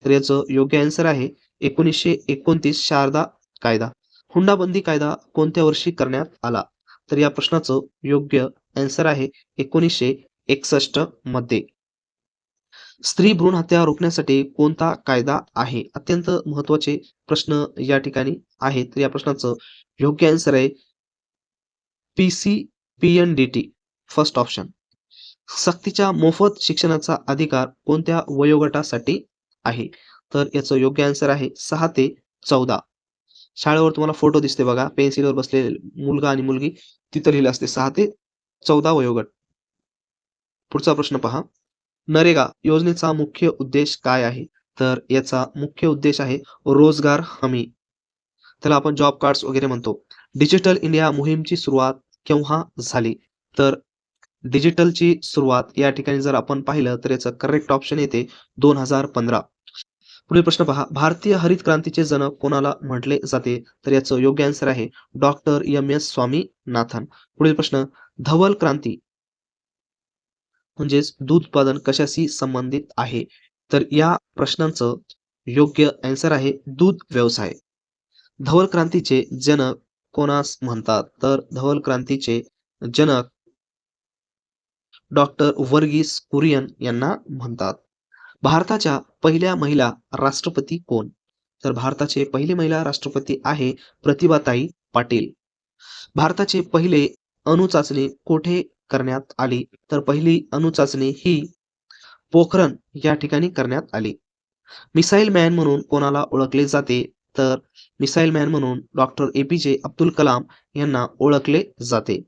तर याचं योग्य आन्सर आहे 1929 शारदा कायदा. हुंडाबंदी कायदा कोणत्या वर्षी करण्यात आला? तर या प्रश्नाचं योग्य आन्सर आहे 1961 मध्ये. स्त्री भ्रूण हत्या रोखण्यासाठी कोणता कायदा आहे? अत्यंत महत्त्वाचे प्रश्न या ठिकाणी आहेत. तर या प्रश्नाचं योग्य आन्सर आहे PCPNDT फर्स्ट ऑप्शन. सक्तीच्या मोफत शिक्षणाचा अधिकार कोणत्या वयोगटासाठी आहे? तर याचं योग्य आन्सर आहे 6 ते 14. शाळेवर तुम्हाला फोटो दिसते बघा, पेन्सिलवर बसलेले मुलगा आणि मुलगी, तिथं लिहिलं असते 6 ते 14 वयोगट. पुढचा प्रश्न पहा. नरेगा योजनेचा मुख्य उद्देश काय आहे? तर याचा मुख्य उद्देश आहे रोजगार हमी. त्याला आपण जॉब कार्ड्स वगैरे म्हणतो. डिजिटल इंडिया मोहीमची सुरुवात केव्हा झाली? तर डिजिटलची सुरुवात या ठिकाणी जर आपण पाहिलं तर याचं करेक्ट ऑप्शन येते 2015. पुढील प्रश्न पहा. भारतीय हरित क्रांतीचे जनक कोणाला म्हटले जाते? तर याचं योग्य आन्सर आहे डॉक्टर एम.एस. स्वामीनाथन. पुढील प्रश्न. धवल क्रांती म्हणजेच दूध उत्पादन कशाशी संबंधित आहे? तर या प्रश्नांचं योग्य आन्सर आहे दूध व्यवसाय. धवल क्रांतीचे जनक कोणास म्हणतात? तर धवल क्रांतीचे जनक डॉक्टर वर्गीस कुरियन यांना म्हणतात. भारताच्या पहिल्या महिला राष्ट्रपती कोण? तर भारताचे पहिले महिला राष्ट्रपती आहे प्रतिभाताई पाटील. भारताचे पहिले अणुचाचणी कोठे करण्यात आली? तर पहिली अणुचाचणी ही पोखरण या ठिकाणी करण्यात आली. मिसाईल मॅन म्हणून कोणाला ओळखले जाते? तर मिसाईल मॅन म्हणून डॉक्टर APJ अब्दुल कलाम यांना ओळखले जाते.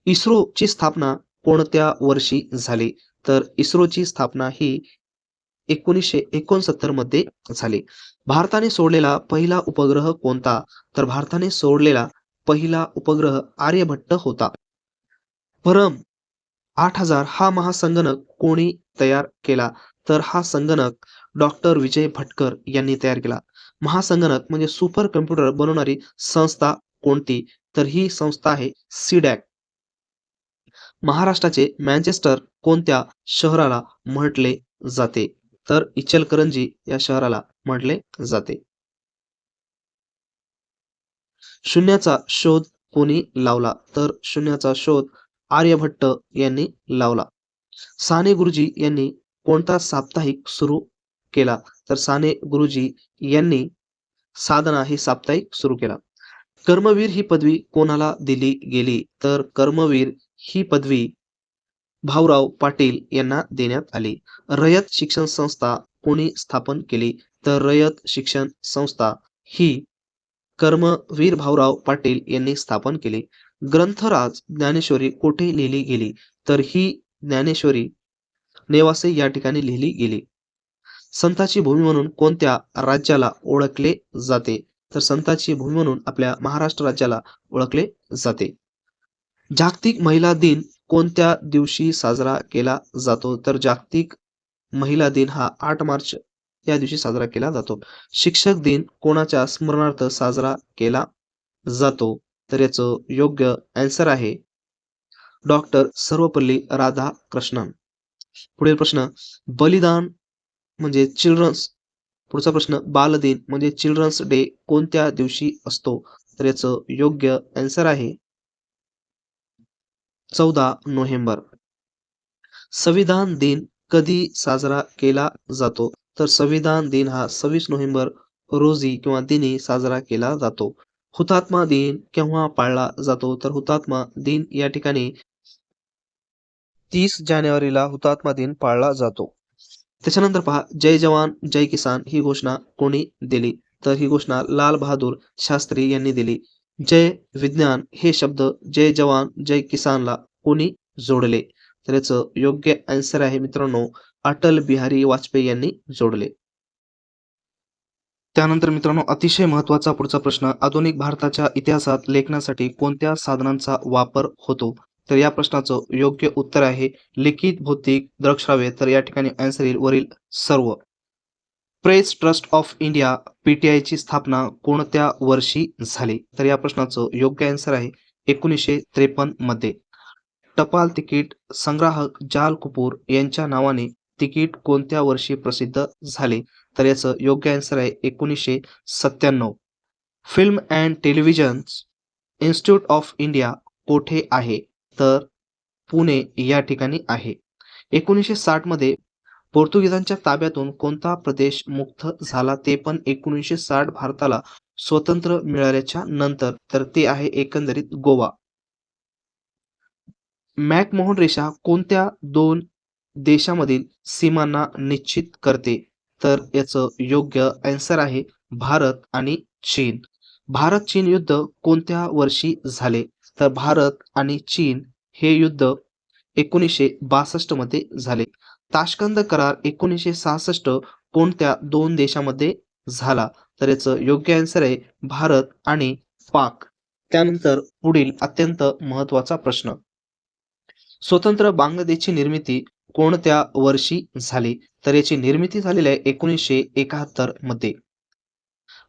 इस्रोची स्थापना कोणत्या वर्षी झाली? तर इस्रोची स्थापना ही 1969 मध्ये झाली. भारताने सोडलेला पहिला उपग्रह कोणता? तर भारताने सोडलेला पहिला उपग्रह आर्यभट्ट होता. परम 8000 हा महासंगणक कोणी तयार केला? तर हा संगणक डॉक्टर विजय भटकर यांनी तयार केला. महासंगणक म्हणजे सुपर कम्प्युटर बनवणारी संस्था कोणती? तर ही संस्था आहे सीडॅक. महाराष्ट्राचे मँचेस्टर कोणत्या शहराला म्हटले जाते? तर इचलकरंजी या शहराला म्हटले जाते. शून्याचा शोध कोणी लावला? तर शून्याचा शोध आर्यभट्ट यांनी लावला. साने गुरुजी यांनी कोणता साप्ताहिक सुरू केला? तर साने गुरुजी यांनी साधना हे साप्ताहिक सुरू केला. कर्मवीर ही पदवी कोणाला दिली गेली? तर कर्मवीर ही पदवी भाऊराव पाटील यांना देण्यात आली. रयत शिक्षण संस्था कोणी स्थापन केली? तर रयत शिक्षण संस्था ही कर्मवीर भाऊराव पाटील यांनी स्थापन केली. ग्रंथराज ज्ञानेश्वरी कोठे लिहिली गेली? तर ही ज्ञानेश्वरी नेवासे या ठिकाणी लिहिली गेली. संताची भूमी म्हणून कोणत्या राज्याला ओळखले जाते? तर संताची भूमी म्हणून आपल्या महाराष्ट्र राज्याला ओळखले जाते. जागतिक महिला दिन कोणत्या दिवशी साजरा केला जातो? तर जागतिक महिला दिन हा 8 मार्च या दिवशी साजरा केला जातो. शिक्षक दिन कोणाच्या स्मरणार्थ साजरा केला जातो? तर याचं योग्य आन्सर आहे डॉक्टर सर्वपल्ली राधाकृष्णन. पुढील प्रश्न. बलिदान म्हणजे चिल्ड्रन्स पुढचा प्रश्न. बालदिन म्हणजे चिल्ड्रन्स डे कोणत्या दिवशी असतो? तर याचं योग्य आन्सर आहे 14 नोव्हेंबर. संविधान दिन कधी साजरा केला जातो? तर संविधान दिन हा 26 नोव्हेंबर रोजी किंवा दिनी साजरा केला जातो. हुतात्मा दिन केव्हा पाळला जातो? तर हुतात्मा दिन या ठिकाणी 30 जानेवारीला हुतात्मा दिन पाळला जातो. त्याच्यानंतर पहा. जय जवान जय किसान ही घोषणा कोणी दिली? तर ही घोषणा लाल बहादूर शास्त्री यांनी दिली. जय विज्ञान हे शब्द जय जवान जय किसानला कोणी जोडले? तर याचं योग्य आन्सर आहे मित्रांनो अटल बिहारी वाजपेयी यांनी जोडले. त्यानंतर मित्रांनो अतिशय महत्त्वाचा पुढचा प्रश्न. आधुनिक भारताच्या इतिहासात लेखनासाठी कोणत्या साधनांचा वापर होतो? तर या प्रश्नाचं योग्य उत्तर आहे लिखित, भौतिक, दृकश्राव्य. तर या ठिकाणी आन्सर येईल वरील सर्व. Press trust of India PTI ची स्थापना कोणत्या वर्षी झाली? तर या प्रश्नाचं योग्य आन्सर आहे 1953 मध्ये. टपाल तिकीट संग्राहक जाल कपूर यांच्या नावाने तिकीट कोणत्या वर्षी प्रसिद्ध झाले? तर याचं योग्य आन्सर आहे 1997. Film and television institute of India कोठे आहे? तर पुणे या ठिकाणी आहे. 1960 मध्ये पोर्तुगीजांच्या ताब्यातून कोणता प्रदेश मुक्त झाला ते पण 1960 भारताला स्वतंत्र मिळाल्याच्या नंतर? तर ते आहे एकंदरीत गोवा. मॅकमोहन रेषा कोणत्या दोन देशामधील सीमांना निश्चित करते? तर याचं योग्य आन्सर आहे भारत आणि चीन. भारत चीन युद्ध कोणत्या वर्षी झाले? तर भारत आणि चीन हे युद्ध 1962 मध्ये झाले. ताशकंद करार 1966 कोणत्या दोन देशामध्ये झाला? तर याचं योग्य आन्सर आहे भारत आणि पाक. त्यानंतर पुढील अत्यंत महत्वाचा प्रश्न. स्वतंत्र बांगलादेशची निर्मिती कोणत्या वर्षी झाली? तर याची निर्मिती झालेली आहे 1971 मध्ये.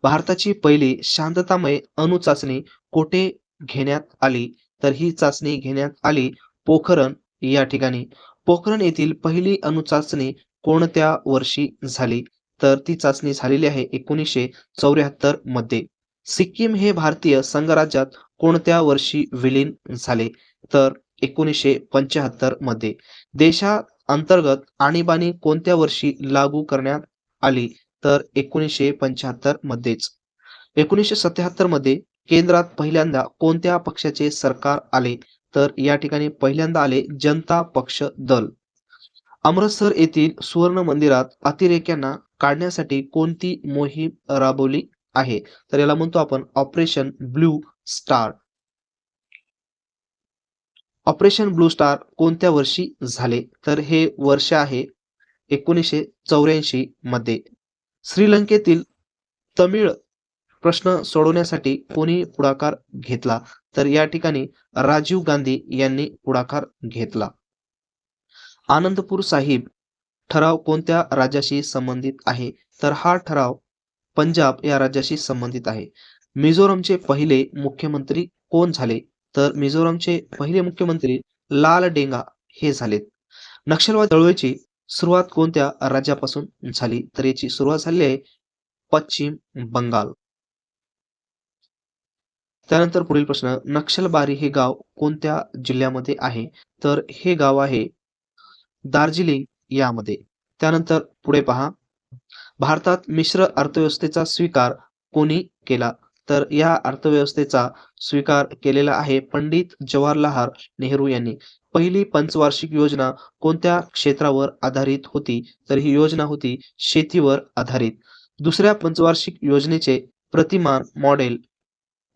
भारताची पहिली शांततामय अणुचाचणी कोठे घेण्यात आली? तर ही चाचणी घेण्यात आली पोखरण या ठिकाणी. पोखरण येथील पहिली अणुचाचणी कोणत्या वर्षी झाली? तर ती चाचणी झालेली आहे 1974 मध्ये. सिक्कीम हे भारतीय संघराज्यात कोणत्या वर्षी विलीन झाले? तर 1975 मध्ये. देशाअंतर्गत आणीबाणी कोणत्या वर्षी लागू करण्यात आली? तर 1975 मध्येच. 1977 मध्ये केंद्रात पहिल्यांदा कोणत्या पक्षाचे सरकार आले? तर या ठिकाणी पहिल्यांदा आले जनता पक्ष दल. अमृतसर येथील सुवर्ण मंदिरात अतिरेक्यांना काढण्यासाठी कोणती मोहीम राबवली आहे? तर याला म्हणतो आपण operation blue star. Operation blue star कोणत्या वर्षी झाले? तर हे वर्ष आहे 1984 मध्ये. श्रीलंकेतील तमिळ प्रश्न सोडवण्यासाठी कोणी पुढाकार घेतला? तर या ठिकाणी राजीव गांधी यांनी पुढाकार घेतला. आनंदपूर साहिब ठराव कोणत्या राज्याशी संबंधित आहे? तर हा ठराव पंजाब या राज्याशी संबंधित आहे. मिझोरमचे पहिले मुख्यमंत्री कोण झाले? तर मिझोरमचे पहिले मुख्यमंत्री लालडेंगा हे झालेत. नक्षलवाद चळवळीची सुरुवात कोणत्या राज्यापासून झाली? तर याची सुरुवात झाली आहे पश्चिम बंगाल. त्यानंतर पुढील प्रश्न. नक्षलबारी हे गाव कोणत्या जिल्ह्यामध्ये आहे? तर हे गाव आहे दार्जिलिंग यामध्ये. त्यानंतर पुढे पहा. भारतात मिश्र अर्थव्यवस्थेचा स्वीकार कोणी केला? तर या अर्थव्यवस्थेचा स्वीकार केलेला आहे पंडित जवाहरलाल नेहरू यांनी. पहिली पंचवार्षिक योजना कोणत्या क्षेत्रावर आधारित होती? तर ही योजना होती शेतीवर आधारित. दुसऱ्या पंचवार्षिक योजनेचे प्रतिमान मॉडेल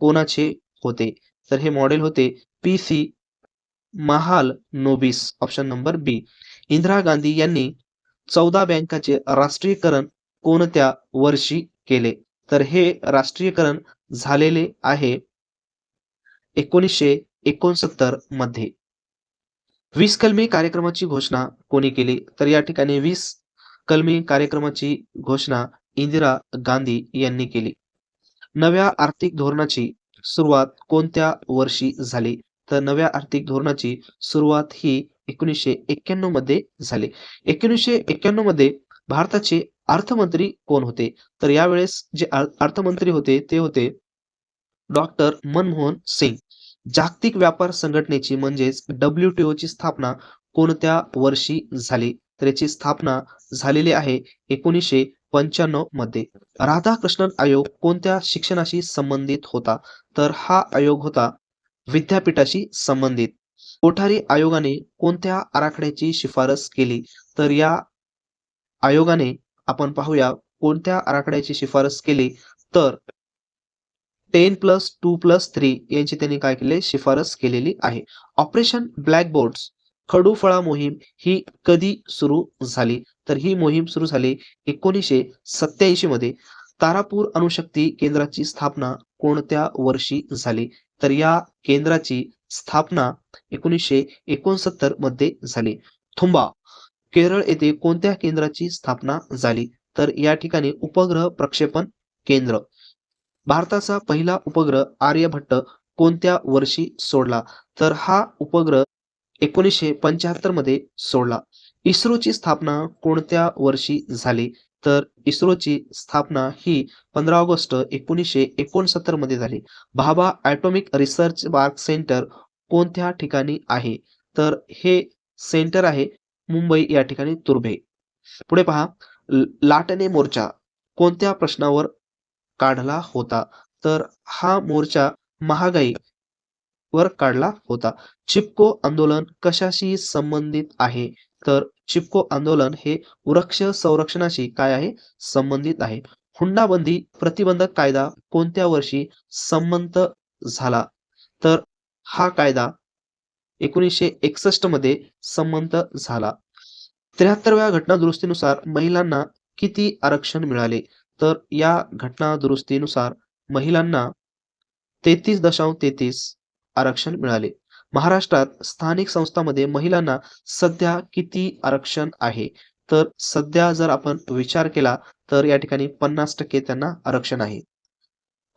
कोणाचे होते? तर हे मॉडेल होते PC महालनोबिस. ऑप्शन नंबर बी. इंदिरा गांधी यांनी 14 बँकांचे राष्ट्रीयकरण कोणत्या वर्षी केले? तर हे राष्ट्रीयकरण झालेले आहे 1969 मध्ये. 20 कलमी कार्यक्रमाची घोषणा कोणी केली? तर या ठिकाणी 20 कलमी कार्यक्रमाची घोषणा इंदिरा गांधी यांनी केली. नव्या आर्थिक धोरणाची सुरुवात कोणत्या वर्षी झाली? तर नव्या आर्थिक धोरणाची सुरुवात ही 1991 मध्ये झाली. 1991 मध्ये भारताचे अर्थमंत्री कोण होते? तर यावेळेस जे अर्थमंत्री होते ते होते डॉक्टर मनमोहन सिंग. जागतिक व्यापार संघटनेची म्हणजेच WTO ची स्थापना कोणत्या वर्षी झाली? तर याची स्थापना झालेली आहे 1995 मध्ये. राधाकृष्णन आयोग कोणत्या शिक्षणाशी संबंधित होता? तर हा आयोग होता विद्यापीठाशी संबंधित. कोठारी आयोगाने कोणत्या आराखड्याची शिफारस केली? तर या आयोगाने आपण पाहूया कोणत्या आराखड्याची शिफारस केली? तर 10+2+3 यांची त्यांनी काय केले? शिफारस केलेली आहे. ऑपरेशन ब्लॅकबोर्ड खडूफळा मोहीम ही कधी सुरू झाली? तर ही मोहीम सुरू झाली 1987 मध्ये. तारापूर अणुशक्ती केंद्राची स्थापना कोणत्या वर्षी झाली? तर या केंद्राची स्थापना 1969 मध्ये झाली. थुंबा केरळ येथे कोणत्या केंद्राची स्थापना झाली? तर या ठिकाणी उपग्रह प्रक्षेपण केंद्र. भारताचा पहिला उपग्रह आर्यभट्ट कोणत्या वर्षी सोडला? तर हा उपग्रह 1975 मध्ये सोडला. इस्रोची स्थापना कोणत्या वर्षी झाली? तर इस्रोची स्थापना ही 15 ऑगस्ट 1969 मध्ये झाली. Bhabha atomic research park centre कोणत्या ठिकाणी आहे? तर हे सेंटर आहे मुंबई या ठिकाणी तुर्भे. पुढे पहा, लाटणे मोर्चा कोणत्या प्रश्नावर काढला होता? तर हा मोर्चा महागाई वर काढला होता. चिपको आंदोलन कशाशी संबंधित आहे? तर चिपको आंदोलन हे वृक्ष संरक्षणाशी काय आहे? संबंधित आहे. हुंडाबंदी प्रतिबंधक कायदा कोणत्या वर्षी संमत झाला? तर हा कायदा 1961 मध्ये संमत झाला. 73व्या घटनादुरुस्तीनुसार महिलांना किती आरक्षण मिळाले? तर या घटनादुरुस्तीनुसार महिलांना 33.33 आरक्षण मिळाले. महाराष्ट्रात स्थानिक संस्थांमध्ये महिलांना सध्या किती आरक्षण आहे? तर सध्या जर आपण विचार केला तर या ठिकाणी 50% त्यांना आरक्षण आहे.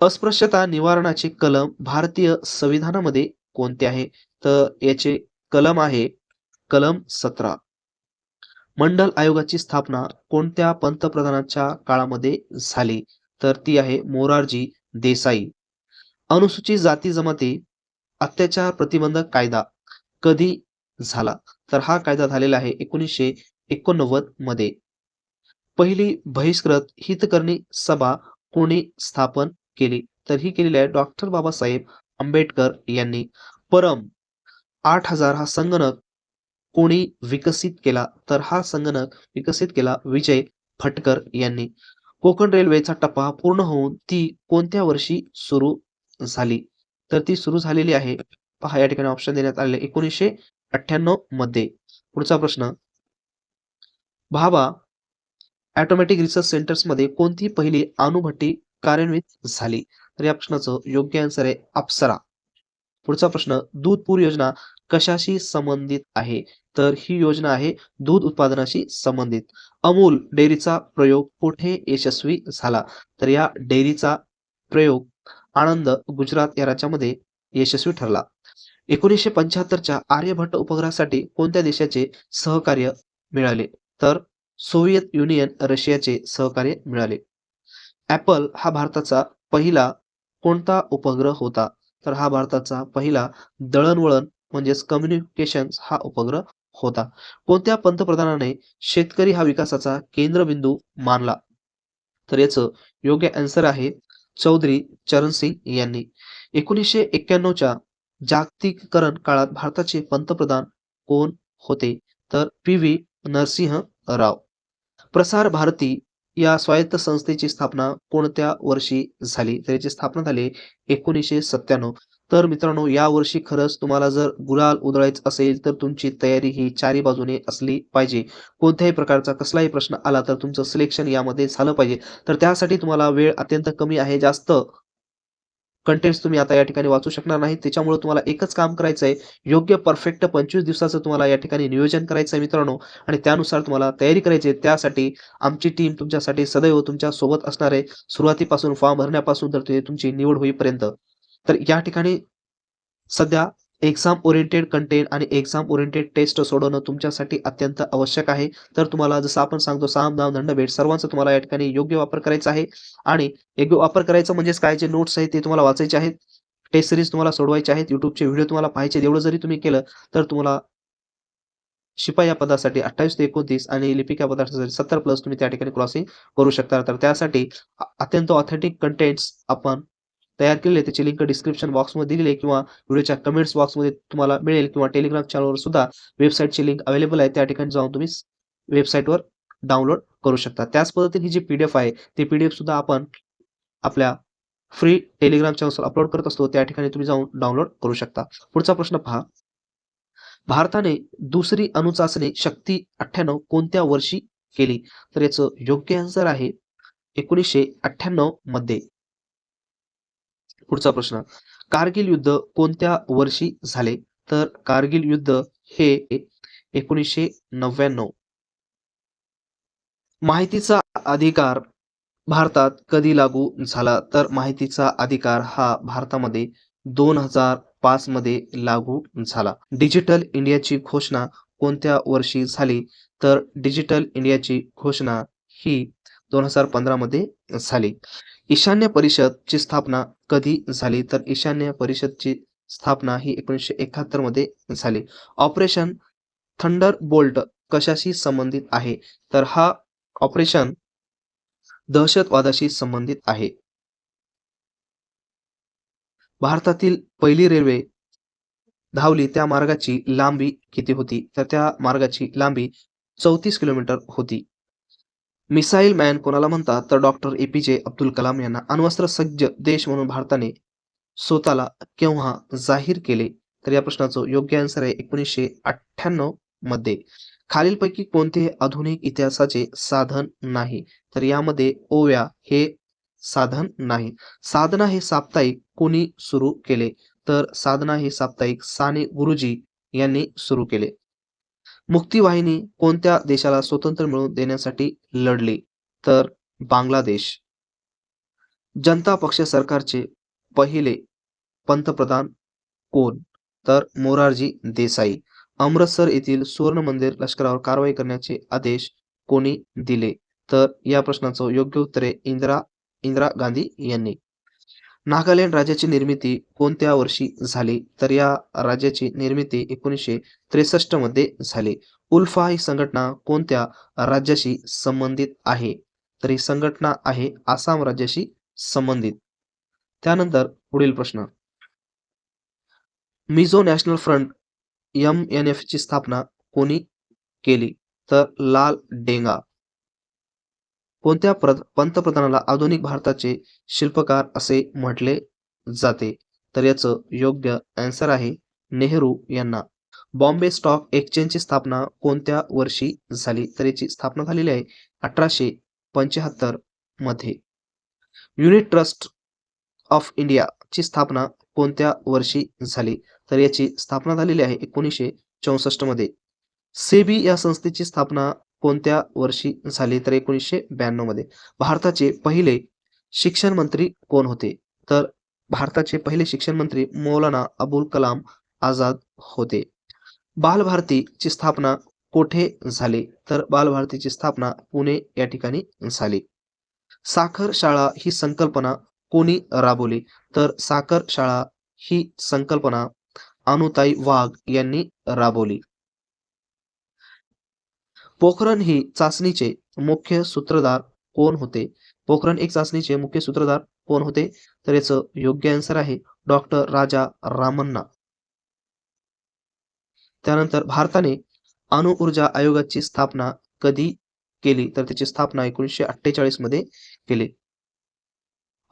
अस्पृश्यता निवारणाचे कलम भारतीय संविधानामध्ये कोणते आहे? तर याचे कलम आहे कलम 17. मंडल आयोगाची स्थापना कोणत्या पंतप्रधानाच्या काळामध्ये झाली? तर ती आहे मोरारजी देसाई. अनुसूचित जाती जमाती अत्याचार प्रतिबंधक कायदा कधी झाला? तर हा कायदा झालेला आहे 1989 मध्ये. पहिली बहिष्कृत हितकर्णी सभा कोणी स्थापन केली? तर ही केलेली आहे डॉक्टर बाबासाहेब आंबेडकर यांनी. परम 8000 हा संगणक कोणी विकसित केला? तर हा संगणक विकसित केला विजय फटकर यांनी. कोकण रेल्वेचा टप्पा पूर्ण होऊन ती कोणत्या वर्षी सुरू झाली? तर ती सुरू झालेली आहे, पहा या ठिकाणी ऑप्शन देण्यात आलेले 1998 मध्ये. पुढचा प्रश्न, भाभा ऑटोमॅटिक रिसर्च सेंटर्स मध्ये कोणती पहिली अणुभट्टी कार्यान्वित झाली? तर या प्रश्नाचं योग्य आन्सर आहे अप्सरा. पुढचा प्रश्न, दूध पूर योजना कशाशी संबंधित आहे? तर ही योजना आहे दूध उत्पादनाशी संबंधित. अमूल डेअरीचा प्रयोग कुठे यशस्वी झाला? तर या डेअरीचा प्रयोग आनंद गुजरात या राज्यामध्ये यशस्वी ठरला. 1975च्या आर्यभट्ट उपग्रहासाठी कोणत्या देशाचे सहकार्य मिळाले? तर सोव्हिएत युनियन रशियाचे सहकार्य मिळाले. ॲपल हा भारताचा पहिला कोणता उपग्रह होता? तर हा भारताचा पहिला दळणवळण म्हणजेच कम्युनिकेशन्स हा उपग्रह होता. कोणत्या पंतप्रधानाने शेतकरी हा विकासाचा केंद्रबिंदू मानला? तर याचं योग्य आन्सर आहे चौधरी चरण सिंग यांनी. 1991च्या जागतिकीकरण काळात भारताचे पंतप्रधान कोण होते? तर पी.व्ही. नरसिंह राव. प्रसार भारती या स्वायत्त संस्थेची स्थापना कोणत्या वर्षी झाली? तर याची स्थापना झाली 1997. तर मित्रांनो, या वर्षी खरंच तुम्हाला जर गुलाल उधळायचं असेल तर तुमची तयारी ही चारी बाजूने असली पाहिजे. कोणत्याही प्रकारचा कसलाही प्रश्न आला तर तुमचं सिलेक्शन यामध्ये झालं पाहिजे. तर त्यासाठी तुम्हाला वेळ अत्यंत कमी आहे. जास्त कंटेंट्स तुम्ही आता या ठिकाणी वाचू शकणार नाही. त्याच्यामुळे तुम्हाला एकच काम करायचं आहे, योग्य परफेक्ट 25 दिवसाचं तुम्हाला या ठिकाणी नियोजन करायचं आहे मित्रांनो, आणि त्यानुसार तुम्हाला तयारी करायची आहे. त्यासाठी आमची टीम तुमच्यासाठी सदैव तुमच्या सोबत असणार आहे. सुरुवातीपासून फॉर्म भरण्यापासून तर ते तुमची निवड होईपर्यंत. तर या ठिकाणी सध्या एक्झाम ओरिएंटेड कंटेंट आणि एक्झाम ओरिएंटेड टेस्ट सोडवणं तुमच्यासाठी अत्यंत आवश्यक आहे. तर तुम्हाला जसं आपण सांगतो साम, दाम, दंड, भेद सर्वांचा तुम्हाला या ठिकाणी योग्य वापर करायचा आहे. आणि योग्य वापर करायचा म्हणजेच काय, जे नोट्स आहेत ते तुम्हाला वाचायचे आहेत. टेस्ट सीरीज तुम्हाला सोडवायचे आहेत. YouTubeचे व्हिडिओ तुम्हाला पाहायचे. एवढं जरी तुम्ही केलं तर तुम्हाला शिपाई या पदासाठी 28 ते 29 आणि लिपिक या पदासाठी 70+ तुम्ही त्या ठिकाणी क्रॉसिंग करू शकता. तर त्यासाठी अत्यंत ऑथेंटिक कंटेंट्स आपण तयार केलेले, त्याची लिंक डिस्क्रिप्शन बॉक्समध्ये दिलेली आहे किंवा व्हिडिओच्या कमेंट्स बॉक्समध्ये तुम्हाला मिळेल, किंवा टेलिग्राम चॅनलवर सुद्धा वेबसाईटची लिंक अवेलेबल आहे. त्या ठिकाणी जाऊन तुम्ही वेबसाईटवर डाउनलोड करू शकता. त्याच पद्धतीने ही जी PDF आहे, ती PDF सुद्धा आपण आपल्या फ्री टेलिग्राम चॅनलवर अपलोड करत असतो. त्या ठिकाणी तुम्ही जाऊन डाउनलोड करू शकता. पुढचा प्रश्न पहा. भारताने दुसरी अणुचाचणी शक्ती 98 कोणत्या वर्षी केली? तर याचं योग्य आन्सर आहे 1998 मध्ये. पुढचा प्रश्न, कारगिल युद्ध कोणत्या वर्षी झाले? तर कारगिल युद्ध हे 1999. माहितीचा अधिकार भारतात कधी लागू झाला? तर माहितीचा अधिकार हा भारतामध्ये 2005 मध्ये लागू झाला. डिजिटल इंडियाची घोषणा कोणत्या वर्षी झाली? तर डिजिटल इंडियाची घोषणा ही 2015 मध्ये झाली. ईशान्य परिषदची स्थापना कधी झाली? तर ईशान्य परिषदची स्थापना ही 1971 मध्ये झाली. ऑपरेशन थंडरबोल्ट कशाशी संबंधित आहे? तर हा ऑपरेशन दहशतवादाशी संबंधित आहे. भारतातील पहिली रेल्वे धावली त्या मार्गाची लांबी किती होती? तर त्या मार्गाची लांबी 34 किलोमीटर होती. मिसाईल मॅन कोणाला म्हणतात? तर डॉक्टर ए.पी.जे. अब्दुल कलाम यांना. अण्वस्त्र सज्ज देश म्हणून भारताने स्वतःला केव्हा जाहीर केले? तर या प्रश्नाचं योग्य आन्सर आहे 1998 मध्ये. खालीलपैकी कोणते आधुनिक इतिहासाचे साधन नाही? तर यामध्ये ओव्या हे साधन नाही. साधना हे साप्ताहिक कोणी सुरू केले? तर साधना हे साप्ताहिक साने गुरुजी यांनी सुरू केले. मुक्तिवाहिनी कोणत्या देशाला स्वातंत्र्य मिळवून देण्यासाठी लढली? तर बांगलादेश. जनता पक्ष सरकारचे पहिले पंतप्रधान कोण? तर मोरारजी देसाई. अमृतसर येथील सुवर्ण मंदिर लष्करावर कारवाई करण्याचे आदेश कोणी दिले? तर या प्रश्नाचं योग्य उत्तर आहे इंदिरा इंदिरा गांधी यांनी. नागालँड राज्याची निर्मिती कोणत्या वर्षी झाली? तर या राज्याची निर्मिती 1963 मध्ये झाली. उल्फा ही संघटना कोणत्या राज्याशी संबंधित आहे? तर ही संघटना आहे आसाम राज्याशी संबंधित. त्यानंतर पुढील प्रश्न. मिझो नॅशनल फ्रंट MNF ची स्थापना कोणी केली? तर लाल डेंगा. कोणत्या पंतप्रधानाला आधुनिक भारताचे शिल्पकार असे म्हटले जाते? तर याचं योग्य आन्सर आहे नेहरू यांना. बॉम्बे स्टॉक एक्सचेंजची स्थापना कोणत्या वर्षी झाली? तर याची स्थापना झालेली आहे 1875 मध्ये. युनिट ट्रस्ट ऑफ इंडिया ची स्थापना कोणत्या वर्षी झाली? तर याची स्थापना झालेली आहे 1964 मध्ये. सेबी या संस्थेची स्थापना कोणत्या वर्षी झाली? तर 1992 मध्ये. भारताचे पहिले शिक्षण मंत्री कोण होते? तर भारताचे पहिले शिक्षण मंत्री मौलाना अबुल कलाम आझाद होते. बालभारतीची स्थापना कोठे झाली? तर बालभारतीची स्थापना पुणे या ठिकाणी झाली. साखर शाळा ही संकल्पना कोणी राबवली? तर साखर शाळा ही संकल्पना अनुताई वाघ यांनी राबवली. पोखरण ही चाचणीचे मुख्य सूत्रधार कोण होते? पोखरण एक चाचणीचे मुख्य सूत्रधार कोण होते? तर याचं योग्य आन्सर आहे डॉक्टर राजा रामन्ना. त्यानंतर भारताने अणुऊर्जा आयोगाची स्थापना कधी केली? तर त्याची स्थापना 1948 मध्ये केली.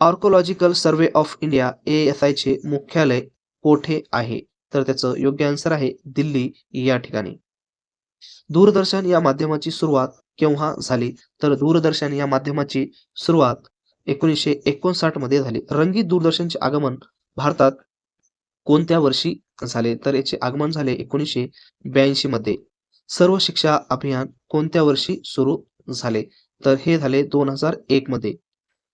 Archaeological survey of India ASI चे मुख्यालय कोठे आहे? तर त्याचं योग्य आन्सर आहे दिल्ली या ठिकाणी. दूरदर्शन या माध्यमाची सुरुवात केव्हा झाली? तर दूरदर्शन या माध्यमाची सुरुवात 1959 मध्ये झाली. रंगीत दूरदर्शनचे आगमन भारतात कोणत्या वर्षी झाले? तर याचे आगमन झाले 1982 मध्ये. सर्व शिक्षा अभियान कोणत्या वर्षी सुरू झाले? तर हे झाले 2001 मध्ये.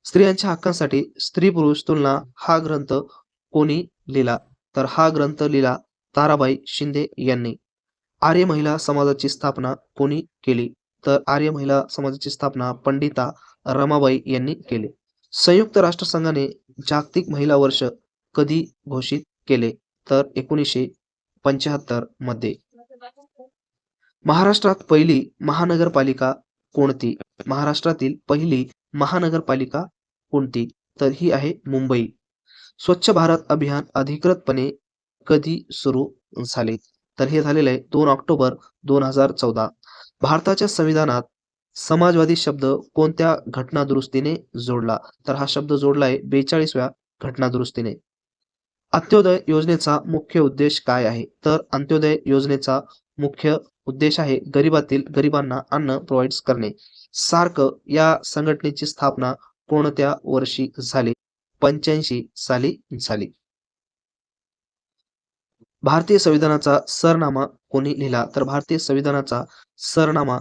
स्त्रियांच्या हक्कांसाठी स्त्री पुरुष तुलना हा ग्रंथ कोणी लिहिला? तर हा ग्रंथ लिहिला ताराबाई शिंदे यांनी. आर्य महिला समाजाची स्थापना कोणी केली? तर आर्य महिला समाजाची स्थापना पंडिता रमाबाई यांनी केली. संयुक्त राष्ट्रसंघाने जागतिक महिला वर्ष कधी घोषित केले? तर 1975 मध्ये. महाराष्ट्रात पहिली महानगरपालिका कोणती? महाराष्ट्रातील पहिली महानगरपालिका कोणती? तर ही आहे मुंबई. स्वच्छ भारत अभियान अधिकृतपणे कधी सुरू झाले? तर हे झालेलं आहे 2 ऑक्टोबर 2014. भारताच्या संविधानात समाजवादी शब्द कोणत्या घटनादुरुस्तीने जोडला? तर हा शब्द जोडला आहे 42व्या घटनादुरुस्तीने. अंत्योदय योजनेचा मुख्य उद्देश काय आहे? तर अंत्योदय योजनेचा मुख्य उद्देश आहे गरिबातील गरिबांना अन्न प्रोव्हाइड करणे. सार्क या संघटनेची स्थापना कोणत्या वर्षी झाली? 85 साली झाली. भारतीय संविधानाचा सरनामा कोणी लिहिला? तर भारतीय संविधानाचा सरनामा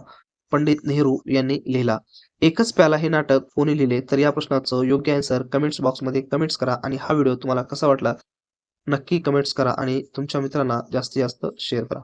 पंडित नेहरू यांनी लिहिला? एकच प्याला हे नाटक कोणी लिहिले? तर या प्रश्नाचं योग्य आन्सर कमेंट्स बॉक्समध्ये कमेंट्स करा आणि हा व्हिडिओ तुम्हाला कसा वाटला नक्की कमेंट्स करा आणि तुमच्या मित्रांना जास्तीत जास्त शेअर करा.